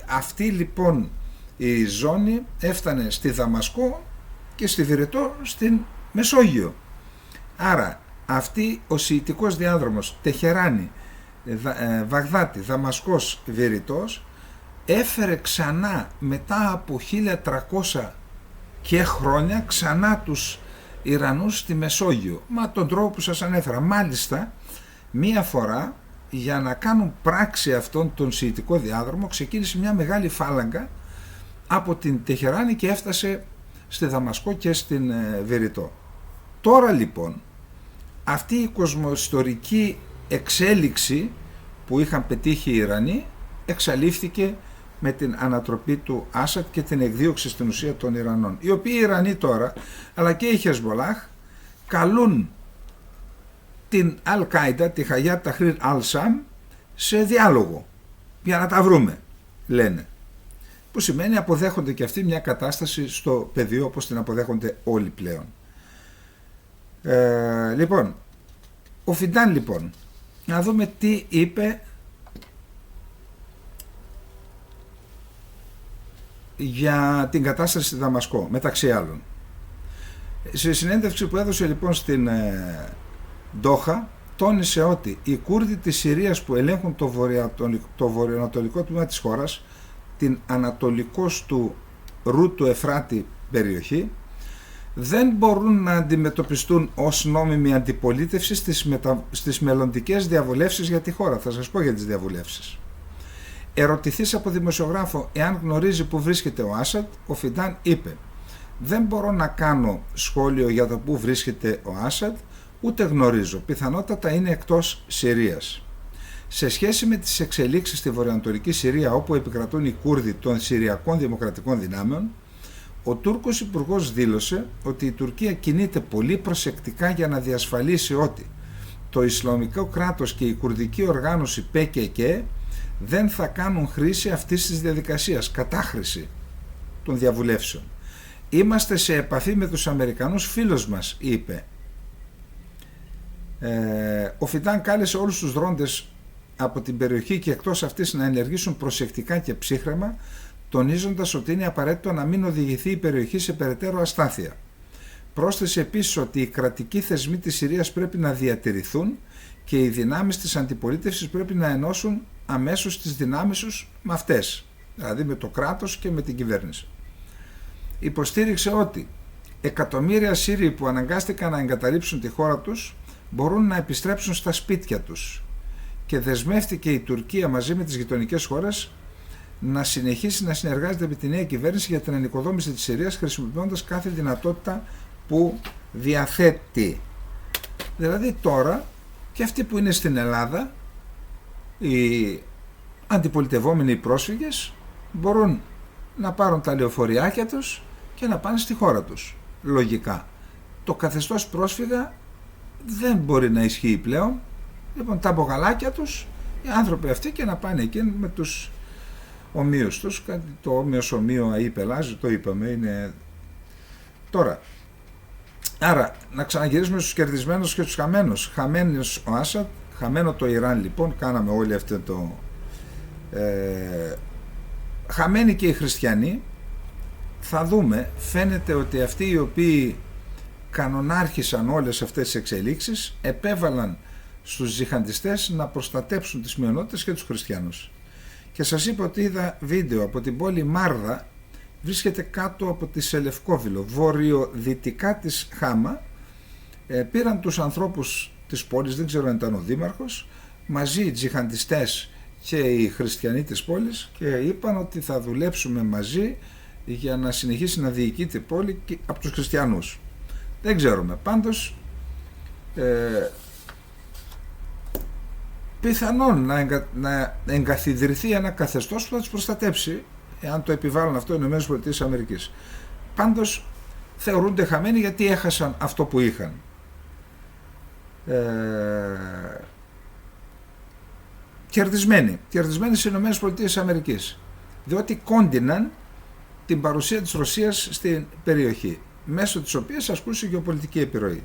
αυτή λοιπόν η ζώνη έφτανε στη Δαμασκό και στη Βηρετό στην Μεσόγειο. Άρα αυτή ο σιητικός διάδρομος Τεχεράνη, Βαγδάτη, Δαμασκός, Βηρητός έφερε ξανά μετά από 1300 και χρόνια ξανά τους Ιρανούς στη Μεσόγειο, μα τον τρόπο που σας ανέφερα. Μάλιστα μία φορά, για να κάνουν πράξη αυτόν τον σιητικό διάδρομο, ξεκίνησε μια μεγάλη φάλαγγα από την Τεχεράνη και έφτασε στη Δαμασκό και στην Βηρητό. Τώρα λοιπόν αυτή η κοσμοϊστορική εξέλιξη που είχαν πετύχει οι Ιρανοί εξαλείφθηκε με την ανατροπή του Άσαντ και την εκδίωξη στην ουσία των Ιρανών, οι οποίοι οι Ιρανοί τώρα, αλλά και η Χεσμολάχ, καλούν την Αλ-Κάιντα, τη Χαγιάτ Ταχρήρ Αλ-Σαμ, σε διάλογο για να τα βρούμε, λένε, που σημαίνει αποδέχονται και αυτοί μια κατάσταση στο πεδίο όπως την αποδέχονται όλοι πλέον. Λοιπόν, ο Φιντάν λοιπόν, να δούμε τι είπε για την κατάσταση στη Δαμασκό, μεταξύ άλλων. Σε συνέντευξη που έδωσε λοιπόν στην Ντόχα, τόνισε ότι οι Κούρδοι της Συρίας που ελέγχουν το βορειοανατολικό τμήμα της χώρας, την ανατολικώς του Ρου του Εφράτη περιοχή, δεν μπορούν να αντιμετωπιστούν ως νόμιμη αντιπολίτευση στις μελλοντικές διαβουλεύσεις για τη χώρα. Θα σας πω για τις διαβουλεύσεις. Ερωτηθείς από δημοσιογράφο εάν γνωρίζει που βρίσκεται ο Άσαντ, ο Φιντάν είπε: «Δεν μπορώ να κάνω σχόλιο για το που βρίσκεται ο Άσαντ, ούτε γνωρίζω. Πιθανότατα είναι εκτός Συρίας. Σε σχέση με τις εξελίξεις στη βορειοανατολική Συρία, όπου επικρατούν οι Κούρδοι των Συριακών Δημοκρατικών Δυνάμεων, ο Τούρκος Υπουργός δήλωσε ότι η Τουρκία κινείται πολύ προσεκτικά για να διασφαλίσει ότι το Ισλαμικό κράτος και η κουρδική οργάνωση PKK δεν θα κάνουν χρήση αυτής της διαδικασίας, κατάχρηση των διαβουλεύσεων. Είμαστε σε επαφή με τους Αμερικανούς φίλους μας», είπε. Ο Φιντάν κάλεσε όλους τους δρόντες από την περιοχή και εκτός αυτής να ενεργήσουν προσεκτικά και ψύχραιμα, τονίζοντας ότι είναι απαραίτητο να μην οδηγηθεί η περιοχή σε περαιτέρω αστάθεια. Πρόσθεσε επίσης ότι οι κρατικοί θεσμοί της Συρίας πρέπει να διατηρηθούν και οι δυνάμεις της αντιπολίτευσης πρέπει να ενώσουν αμέσως τις δυνάμεις τους με αυτές, δηλαδή με το κράτος και με την κυβέρνηση. Υποστήριξε ότι εκατομμύρια Σύριοι που αναγκάστηκαν να εγκαταλείψουν τη χώρα τους μπορούν να επιστρέψουν στα σπίτια τους και δεσμεύτηκε η Τουρκία μαζί με τις γειτονικές χώρες να συνεχίσει να συνεργάζεται με τη νέα κυβέρνηση για την ανοικοδόμηση της Συρίας, χρησιμοποιώντας κάθε δυνατότητα που διαθέτει. Δηλαδή τώρα και αυτοί που είναι στην Ελλάδα, οι αντιπολιτευόμενοι πρόσφυγες, μπορούν να πάρουν τα λεωφοριάκια τους και να πάνε στη χώρα τους. Λογικά. Το καθεστώς πρόσφυγα δεν μπορεί να ισχύει πλέον. Λοιπόν, τα μπογαλάκια τους, οι άνθρωποι αυτοί, και να πάνε εκεί με τους ομοίους τους. Το όμοιος ομοίο αεί πελάζει, το είπαμε, είναι τώρα. Άρα, να ξαναγυρίσουμε στους κερδισμένους και τους χαμένους. Χαμένος ο Άσαντ, χαμένο το Ιράν λοιπόν, κάναμε όλοι αυτό το... χαμένοι και οι χριστιανοί. Θα δούμε, φαίνεται ότι αυτοί οι οποίοι κανονάρχησαν όλες αυτές τις εξελίξεις επέβαλαν στους τζιχαντιστές να προστατέψουν τις μειονότητες και τους χριστιανούς. Και σας είπα ότι είδα βίντεο από την πόλη Μάρδα, βρίσκεται κάτω από τη Σελευκόβιλο, βορειοδυτικά της Χάμα. Πήραν τους ανθρώπους της πόλης, δεν ξέρω αν ήταν ο δήμαρχος, μαζί οι τζιχαντιστές και οι χριστιανοί της πόλης, και είπαν ότι θα δουλέψουμε μαζί για να συνεχίσει να διοικείται η πόλη και από τους χριστιανούς. Δεν ξέρουμε. Πάντως πιθανόν να εγκαθιδρυθεί ένα καθεστώς που θα τους προστατέψει, εάν το επιβάλλουν αυτό οι ΗΠΑ. Πάντως θεωρούνται χαμένοι γιατί έχασαν αυτό που είχαν. Κερδισμένοι στις ΗΠΑ, διότι κόντιναν την παρουσία της Ρωσίας στην περιοχή, μέσω της οποίας ασκούσε γεωπολιτική επιρροή.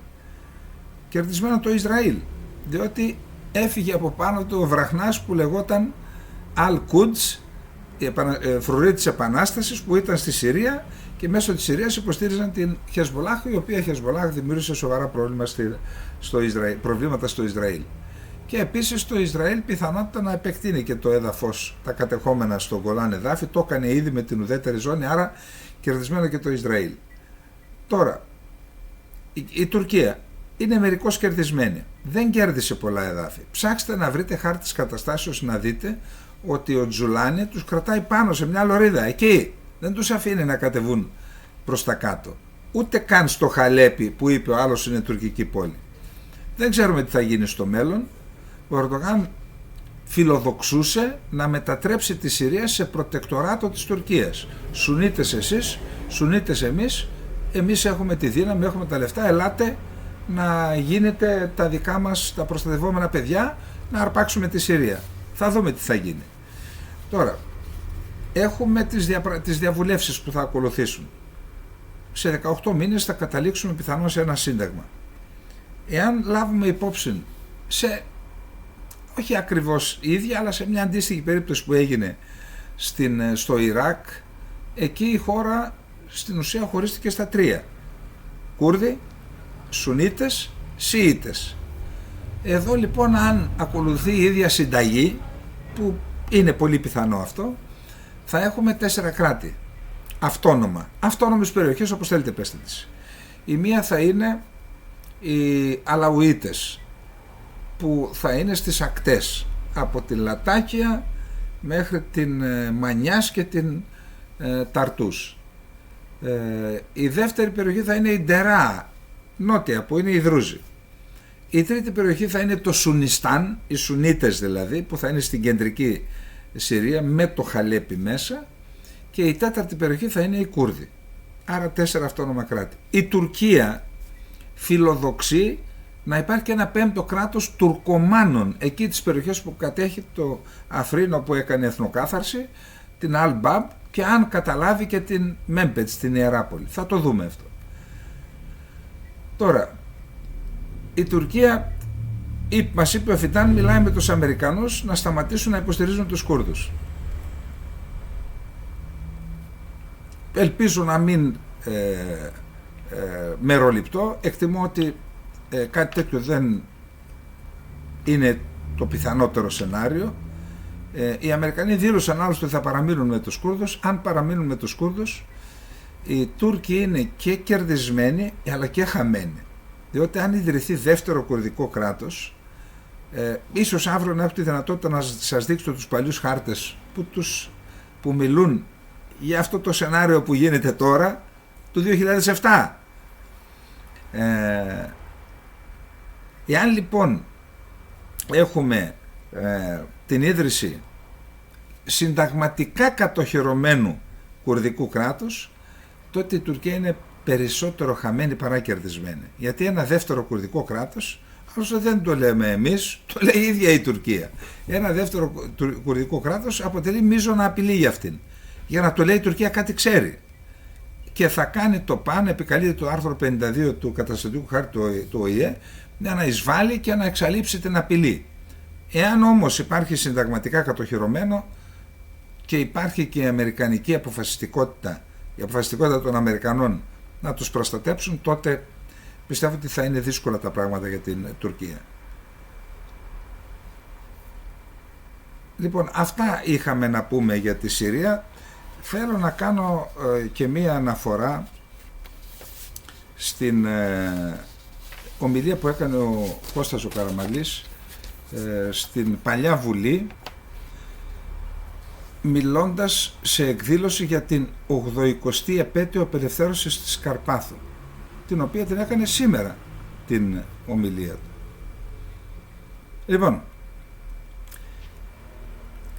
Κερδισμένο το Ισραήλ, διότι έφυγε από πάνω του ο βραχνάς που λεγόταν Al-Quds, φρουρή της Επανάστασης, που ήταν στη Συρία και μέσω της Συρίας υποστήριζαν την Χεσμολάχ, η οποία Χεσμολάχ δημιούργησε σοβαρά προβλήματα στο Ισραήλ. Και επίσης το Ισραήλ πιθανότητα να επεκτείνει και το έδαφος, τα κατεχόμενα στο Γκολάν εδάφη, το έκανε ήδη με την ουδέτερη ζώνη, άρα κερδισμένο και το Ισραήλ. Τώρα, η Τουρκία είναι μερικώς κερδισμένη, δεν κέρδισε πολλά εδάφη. Ψάξτε να βρείτε χάρτη της καταστάσεως να δείτε ότι ο Τζουλάνι τους κρατάει πάνω σε μια λωρίδα, εκεί δεν τους αφήνει να κατεβούν προς τα κάτω. Ούτε καν στο Χαλέπι που είπε ο άλλος είναι τουρκική πόλη. Δεν ξέρουμε τι θα γίνει στο μέλλον. Ο Ερντογάν φιλοδοξούσε να μετατρέψει τη Συρία σε προτεκτοράτο της Τουρκίας. Σουνίτες εσείς, Σουνίτες εμείς έχουμε τη δύναμη, έχουμε τα λεφτά, ελάτε να γίνετε τα δικά μας τα προστατευόμενα παιδιά, να αρπάξουμε τη Συρία. Θα δούμε τι θα γίνει. Τώρα, έχουμε τις διαβουλεύσεις που θα ακολουθήσουν. Σε 18 μήνες θα καταλήξουμε πιθανώς σε ένα σύνταγμα. Εάν λάβουμε υπόψη όχι ακριβώς ίδια, αλλά σε μια αντίστοιχη περίπτωση που έγινε στο Ιράκ, εκεί η χώρα στην ουσία χωρίστηκε στα τρία: Κούρδοι, Σουνίτες, Σιήτες. Εδώ λοιπόν, αν ακολουθεί η ίδια συνταγή, που είναι πολύ πιθανό αυτό, θα έχουμε 4 κράτη αυτόνομες περιοχές, όπως θέλετε πέστε τις. Η μία θα είναι οι Αλαουίτες, που θα είναι στις ακτές, από την Λατάκια μέχρι την Μανιάς και την Ταρτούς. Η δεύτερη περιοχή θα είναι η Ντερά, νότια, που είναι η Δρούζη. Η τρίτη περιοχή θα είναι το Σουνιστάν, οι Σουνίτες δηλαδή, που θα είναι στην κεντρική Συρία με το Χαλέπι μέσα, και η τέταρτη περιοχή θα είναι οι Κούρδοι. Άρα 4 αυτόνομα κράτη. Η Τουρκία φιλοδοξεί να υπάρχει και ένα 5ο κράτος Τουρκομάνων, εκεί τις περιοχές που κατέχει το Αφρίνο, που έκανε εθνοκάθαρση, την Αλ-Μπαμπ, και αν καταλάβει και την Μέμπετς, την Ιεράπολη. Θα το δούμε αυτό. Τώρα, η Τουρκία μας είπε ο Φιτάν, μιλάει με τους Αμερικανούς να σταματήσουν να υποστηρίζουν τους Κούρδους. ελπίζω να μην μεροληπτώ, εκτιμώ ότι κάτι τέτοιο δεν είναι το πιθανότερο σενάριο. Οι Αμερικανοί δήλωσαν άλλωστε ότι θα παραμείνουν με τους Κούρδους. Αν παραμείνουν με τους Κούρδους, οι Τούρκοι είναι και κερδισμένοι αλλά και χαμένοι, διότι αν ιδρυθεί δεύτερο κουρδικό κράτος, ίσως αύριο να έχω τη δυνατότητα να σας δείξω τους παλιούς χάρτες που μιλούν για αυτό το σενάριο που γίνεται τώρα του 2007. Εάν λοιπόν έχουμε την ίδρυση συνταγματικά κατοχυρωμένου κουρδικού κράτους, τότε η Τουρκία είναι περισσότερο χαμένη παρά κερδισμένη. Γιατί ένα δεύτερο κουρδικό κράτος, όσο δεν το λέμε εμείς, το λέει η ίδια η Τουρκία. Ένα δεύτερο κουρδικό κράτος αποτελεί μείζωνα απειλή για αυτήν. Για να το λέει η Τουρκία κάτι ξέρει. Και θα κάνει το παν, επικαλείται το άρθρο 52 του καταστατικού χάρτη του ΟΗΕ, για να εισβάλλει και να εξαλείψει την απειλή. Εάν όμως υπάρχει συνταγματικά κατοχυρωμένο και υπάρχει και η αμερικανική αποφασιστικότητα, η αποφασιστικότητα των Αμερικανών να τους προστατέψουν, τότε πιστεύω ότι θα είναι δύσκολα τα πράγματα για την Τουρκία. Λοιπόν, αυτά είχαμε να πούμε για τη Συρία. Θέλω να κάνω και μία αναφορά στην ομιλία που έκανε ο Κώστας ο Καραμανλής στην παλιά Βουλή, μιλώντας σε εκδήλωση για την 80η επέτειο απελευθέρωσης της Καρπάθου, την οποία την έκανε σήμερα την ομιλία του. Λοιπόν,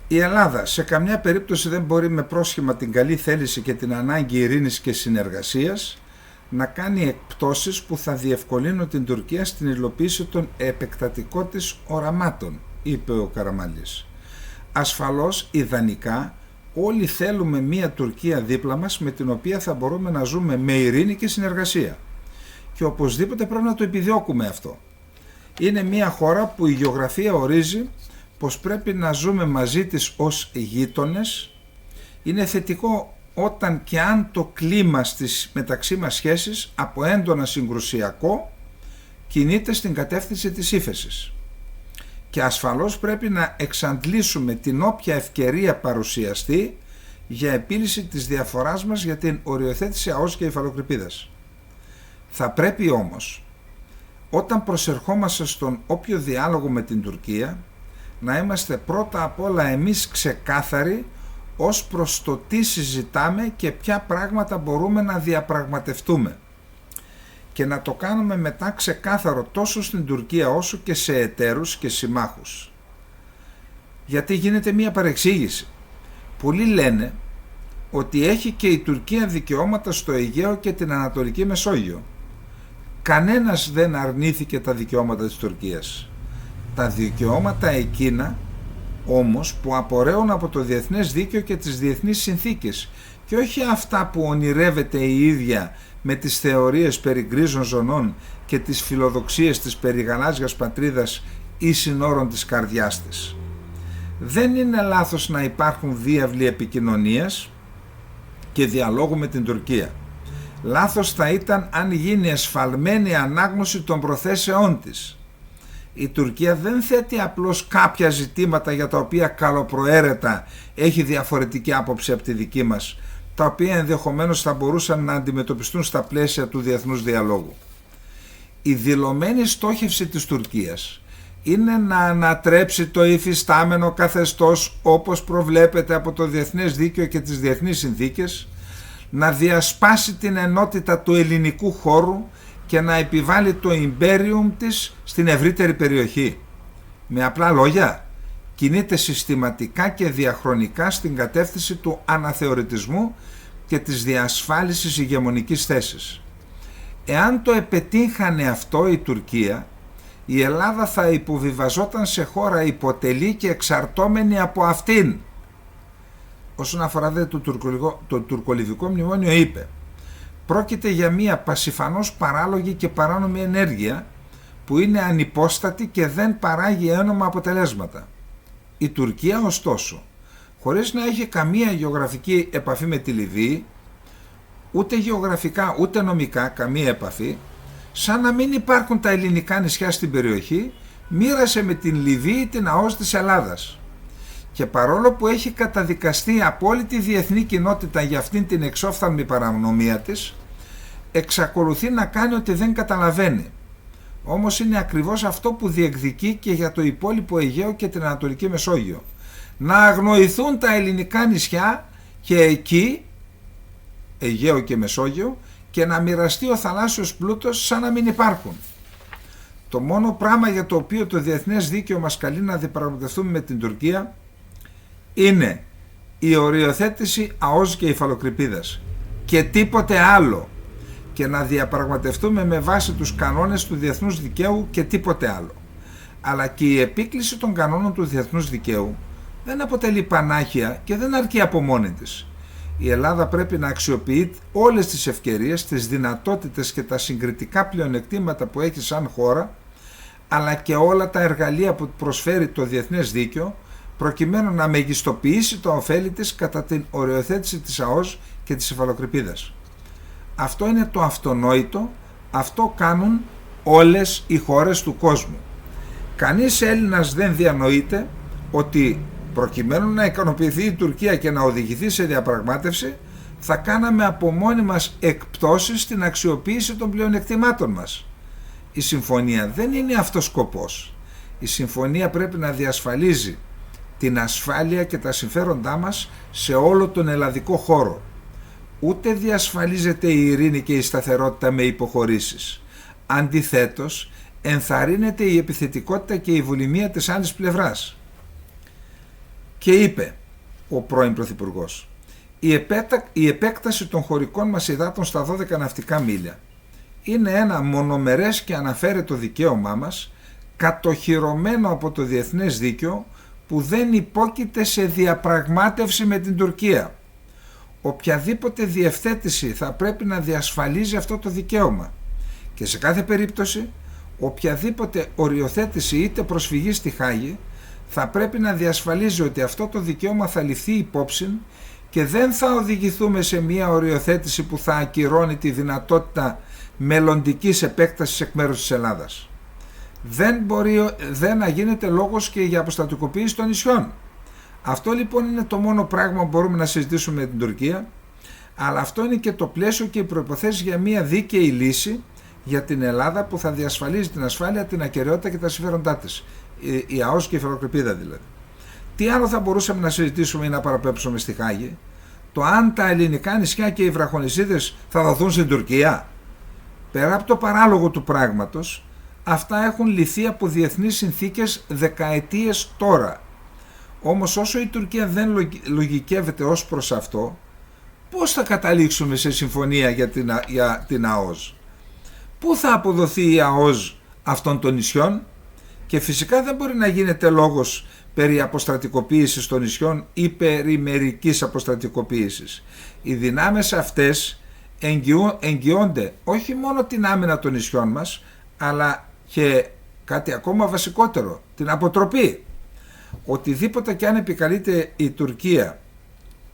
η Ελλάδα σε καμιά περίπτωση δεν μπορεί με πρόσχημα την καλή θέληση και την ανάγκη ειρήνης και συνεργασίας να κάνει εκπτώσεις που θα διευκολύνουν την Τουρκία στην υλοποίηση των επεκτατικών της οραμάτων, είπε ο Καραμανλής. Ασφαλώς, ιδανικά, όλοι θέλουμε μία Τουρκία δίπλα μας με την οποία θα μπορούμε να ζούμε με ειρήνη και συνεργασία. Και οπωσδήποτε πρέπει να το επιδιώκουμε αυτό. Είναι μία χώρα που η γεωγραφία ορίζει πως πρέπει να ζούμε μαζί της ως γείτονες. Είναι θετικό όταν και αν το κλίμα στις μεταξύ μας σχέσεις από έντονα συγκρουσιακό κινείται στην κατεύθυνση της ύφεσης. Και ασφαλώς πρέπει να εξαντλήσουμε την όποια ευκαιρία παρουσιαστεί για επίλυση της διαφοράς μας για την οριοθέτηση ΑΟΣ και υφαλοκρηπίδας. Θα πρέπει όμως, όταν προσερχόμαστε στον όποιο διάλογο με την Τουρκία, να είμαστε πρώτα απ' όλα εμείς ξεκάθαροι ως προς το τι συζητάμε και ποια πράγματα μπορούμε να διαπραγματευτούμε. Και να το κάνουμε μετά ξεκάθαρο τόσο στην Τουρκία όσο και σε εταίρους και συμμάχους. Γιατί γίνεται μία παρεξήγηση. Πολλοί λένε ότι έχει και η Τουρκία δικαιώματα στο Αιγαίο και την Ανατολική Μεσόγειο. Κανένας δεν αρνήθηκε τα δικαιώματα της Τουρκίας. Τα δικαιώματα εκείνα όμως που απορρέουν από το διεθνές δίκαιο και τις διεθνείς συνθήκες και όχι αυτά που ονειρεύεται η ίδια με τις θεωρίες περί γκρίζων ζωνών και τις φιλοδοξίες της περί γαλάζιας πατρίδας ή συνόρων της καρδιάς της. Δεν είναι λάθος να υπάρχουν διάβλοι επικοινωνίας και διαλόγου με την Τουρκία. Λάθος θα ήταν αν γίνει εσφαλμένη ανάγνωση των προθέσεών της. Η Τουρκία δεν θέτει απλώς κάποια ζητήματα για τα οποία καλοπροαίρετα έχει διαφορετική άποψη από τη δική μας, τα οποία ενδεχομένως θα μπορούσαν να αντιμετωπιστούν στα πλαίσια του διεθνούς διαλόγου. Η δηλωμένη στόχευση της Τουρκίας είναι να ανατρέψει το υφιστάμενο καθεστώς όπως προβλέπεται από το διεθνές δίκαιο και τις διεθνείς συνθήκες, να διασπάσει την ενότητα του ελληνικού χώρου και να επιβάλλει το Imperium της στην ευρύτερη περιοχή. Με απλά λόγια, κινείται συστηματικά και διαχρονικά στην κατεύθυνση του αναθεωρητισμού και της διασφάλισης ηγεμονικής θέσης. Εάν το επετύχανε αυτό η Τουρκία, η Ελλάδα θα υποβιβαζόταν σε χώρα υποτελή και εξαρτώμενη από αυτήν. Όσον αφορά το τουρκολιβικό μνημόνιο, είπε: πρόκειται για μια πασιφανώς παράλογη και παράνομη ενέργεια που είναι ανυπόστατη και δεν παράγει ένομα αποτελέσματα. Η Τουρκία, ωστόσο, χωρίς να έχει καμία γεωγραφική επαφή με τη Λιβύη, ούτε γεωγραφικά ούτε νομικά καμία επαφή, σαν να μην υπάρχουν τα ελληνικά νησιά στην περιοχή, μοίρασε με την Λιβύη την ΑΟΣ της Ελλάδας. Και παρόλο που έχει καταδικαστεί από όλη τη διεθνή κοινότητα για αυτήν την εξόφθαλμη παρανομία της, εξακολουθεί να κάνει ότι δεν καταλαβαίνει. Όμως είναι ακριβώς αυτό που διεκδικεί και για το υπόλοιπο Αιγαίο και την Ανατολική Μεσόγειο. Να αγνοηθούν τα ελληνικά νησιά και εκεί, Αιγαίο και Μεσόγειο, και να μοιραστεί ο θαλάσσιος πλούτος σαν να μην υπάρχουν. Το μόνο πράγμα για το οποίο το διεθνές δίκαιο μας καλεί να διαπραγματευτούμε με την Τουρκία είναι η οριοθέτηση ΑΟΣ και υφαλοκρηπίδας και τίποτε άλλο, και να διαπραγματευτούμε με βάση τους κανόνες του διεθνούς δικαίου και τίποτε άλλο. Αλλά και η επίκληση των κανόνων του διεθνούς δικαίου δεν αποτελεί πανάκια και δεν αρκεί από μόνη της. Η Ελλάδα πρέπει να αξιοποιεί όλες τις ευκαιρίες, τις δυνατότητες και τα συγκριτικά πλεονεκτήματα που έχει σαν χώρα, αλλά και όλα τα εργαλεία που προσφέρει το διεθνές δίκαιο, προκειμένου να μεγιστοποιήσει το ωφέλη της κατά την οριοθέτηση της ΑΟΣ και της υφαλοκρηπίδας. Αυτό είναι το αυτονόητο, αυτό κάνουν όλες οι χώρες του κόσμου. Κανείς Έλληνας δεν διανοείται ότι προκειμένου να ικανοποιηθεί η Τουρκία και να οδηγηθεί σε διαπραγμάτευση, θα κάναμε από μόνοι μας εκπτώσεις στην αξιοποίηση των πλεονεκτημάτων μας. Η συμφωνία δεν είναι αυτός σκοπός. Η συμφωνία πρέπει να διασφαλίζει την ασφάλεια και τα συμφέροντά μας σε όλο τον ελλαδικό χώρο. Ούτε διασφαλίζεται η ειρήνη και η σταθερότητα με υποχωρήσεις. Αντιθέτως, ενθαρρύνεται η επιθετικότητα και η βουλημία της άλλης πλευράς. Και είπε ο πρώην Πρωθυπουργός, η επέκταση των χωρικών μας υδάτων στα 12 ναυτικά μίλια είναι ένα μονομερές και αναφέρετο δικαίωμά μας, κατοχυρωμένο από το διεθνές δίκαιο, που δεν υπόκειται σε διαπραγμάτευση με την Τουρκία. Οποιαδήποτε διευθέτηση θα πρέπει να διασφαλίζει αυτό το δικαίωμα, και σε κάθε περίπτωση οποιαδήποτε οριοθέτηση είτε προσφυγή στη Χάγη θα πρέπει να διασφαλίζει ότι αυτό το δικαίωμα θα ληφθεί υπόψη και δεν θα οδηγηθούμε σε μια οριοθέτηση που θα ακυρώνει τη δυνατότητα μελλοντικής επέκτασης εκ μέρους της Ελλάδας. Δεν να γίνεται λόγος και για αποστατικοποίηση των νησιών. Αυτό λοιπόν είναι το μόνο πράγμα που μπορούμε να συζητήσουμε με την Τουρκία, αλλά αυτό είναι και το πλαίσιο και οι προϋποθέσεις για μια δίκαιη λύση για την Ελλάδα που θα διασφαλίζει την ασφάλεια, την ακεραιότητα και τα συμφέροντά της. Η ΑΟΣ και η υφαλοκρηπίδα δηλαδή. Τι άλλο θα μπορούσαμε να συζητήσουμε ή να παραπέμψουμε στη Χάγη? Το αν τα ελληνικά νησιά και οι βραχονησίδες θα δοθούν στην Τουρκία? Πέρα από το παράλογο του πράγματος, αυτά έχουν λυθεί από διεθνείς συνθήκες δεκαετίες τώρα. Όμως όσο η Τουρκία δεν λογικεύεται ως προς αυτό, πώς θα καταλήξουμε σε συμφωνία για την ΑΟΣ? Πού θα αποδοθεί η ΑΟΣ αυτών των νησιών? Και φυσικά δεν μπορεί να γίνεται λόγος περί αποστρατικοποίησης των νησιών ή περί μερικής αποστρατικοποίησης. Οι δυνάμεις αυτές εγγυώνται όχι μόνο την άμυνα των νησιών μας, αλλά και κάτι ακόμα βασικότερο, την αποτροπή. Οτιδήποτε και αν επικαλείται η Τουρκία,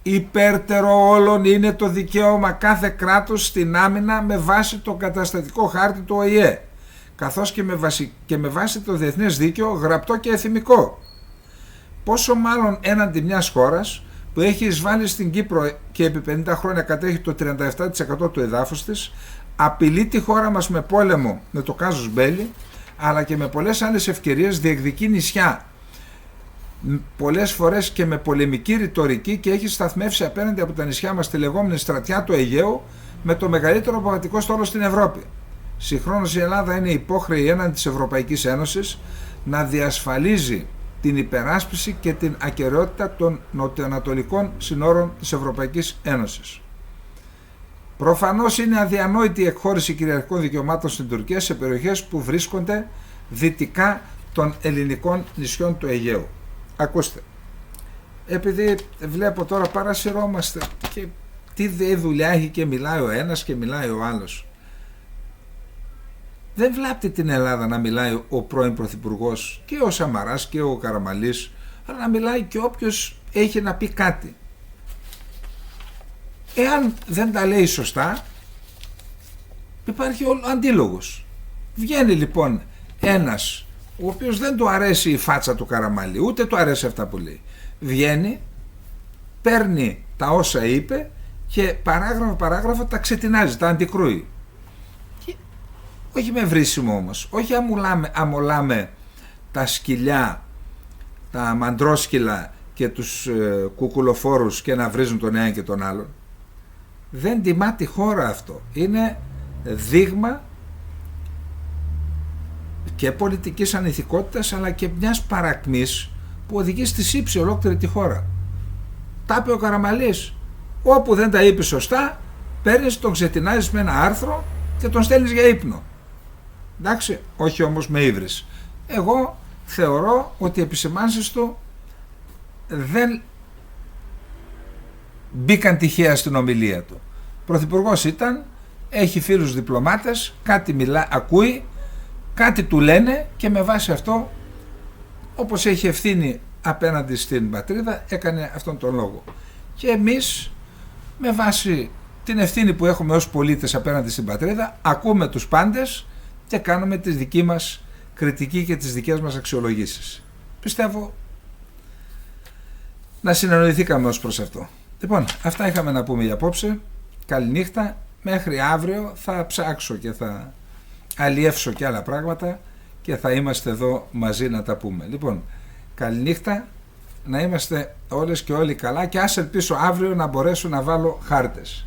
υπέρτερο όλων είναι το δικαίωμα κάθε κράτους στην άμυνα με βάση το καταστατικό χάρτη του ΟΗΕ, καθώς και με βάση το διεθνές δίκαιο γραπτό και εθιμικό. Πόσο μάλλον έναντι μιας χώρας που έχει εισβάλει στην Κύπρο και επί 50 χρόνια κατέχει το 37% του εδάφους της, απειλεί τη χώρα μας με πόλεμο με το κάζους μπέλι, αλλά και με πολλές άλλες ευκαιρίες διεκδικεί νησιά, πολλές φορές και με πολεμική ρητορική, και έχει σταθμεύσει απέναντι από τα νησιά μας τη λεγόμενη στρατιά του Αιγαίου με το μεγαλύτερο αποβατικό στόλο στην Ευρώπη. Συγχρόνως η Ελλάδα είναι υπόχρεη έναντι της Ευρωπαϊκής Ένωσης να διασφαλίζει την υπεράσπιση και την ακεραιότητα των νοτιοανατολικών συνόρων της Ευρωπαϊκής Ένωσης. Προφανώς είναι αδιανόητη η εκχώρηση κυριαρχικών δικαιωμάτων στην Τουρκία σε περιοχές που βρίσκονται δυτικά των ελληνικών νησιών του Αιγαίου. Ακούστε, επειδή βλέπω τώρα παρασυρώμαστε και τι δουλειά έχει και μιλάει ο ένας και μιλάει ο άλλος. Δεν βλάπτει την Ελλάδα να μιλάει ο πρώην Πρωθυπουργός και ο Σαμαράς και ο Καραμανλής, αλλά να μιλάει και όποιος έχει να πει κάτι. Εάν δεν τα λέει σωστά, υπάρχει ο αντίλογος. Βγαίνει λοιπόν ένας ο οποίος δεν του αρέσει η φάτσα του Καραμαλή, ούτε του αρέσει αυτά που λέει. Βγαίνει, παίρνει τα όσα είπε και παράγραφο τα ξετινάζει, τα αντικρούει. Και όχι με βρίσιμο όμως, όχι αμολάμε τα σκυλιά, τα μαντρόσκυλα και τους κουκουλοφόρους και να βρίζουν τον ένα και τον άλλον. Δεν τιμά τη χώρα αυτό. Είναι δείγμα και πολιτικής ανηθικότητας, αλλά και μιας παρακμής που οδηγεί στη σύψη ολόκληρη τη χώρα. Τα είπε ο Καραμαλής. Όπου δεν τα είπε σωστά, παίρνεις, τον ξετινάζεις με ένα άρθρο και τον στέλνεις για ύπνο. Εντάξει, όχι όμως με ύβρις. Εγώ θεωρώ ότι οι επισημάνσεις του δεν μπήκαν τυχαία στην ομιλία του. Πρωθυπουργός ήταν, έχει φίλους διπλωμάτες, κάτι ακούει, κάτι του λένε και με βάση αυτό, όπως έχει ευθύνη απέναντι στην πατρίδα, έκανε αυτόν τον λόγο. Και εμείς με βάση την ευθύνη που έχουμε ως πολίτες απέναντι στην πατρίδα, ακούμε τους πάντες και κάνουμε τη δική μας κριτική και τις δικές μας αξιολογήσεις. Πιστεύω να συνεννοηθήκαμε ως προς αυτό. Λοιπόν, αυτά είχαμε να πούμε για απόψε. Καληνύχτα. Μέχρι αύριο θα ψάξω και θα αλλιεύσω και άλλα πράγματα και θα είμαστε εδώ μαζί να τα πούμε. Λοιπόν, καληνύχτα, να είμαστε όλες και όλοι καλά και ας ελπίσω αύριο να μπορέσω να βάλω χάρτες.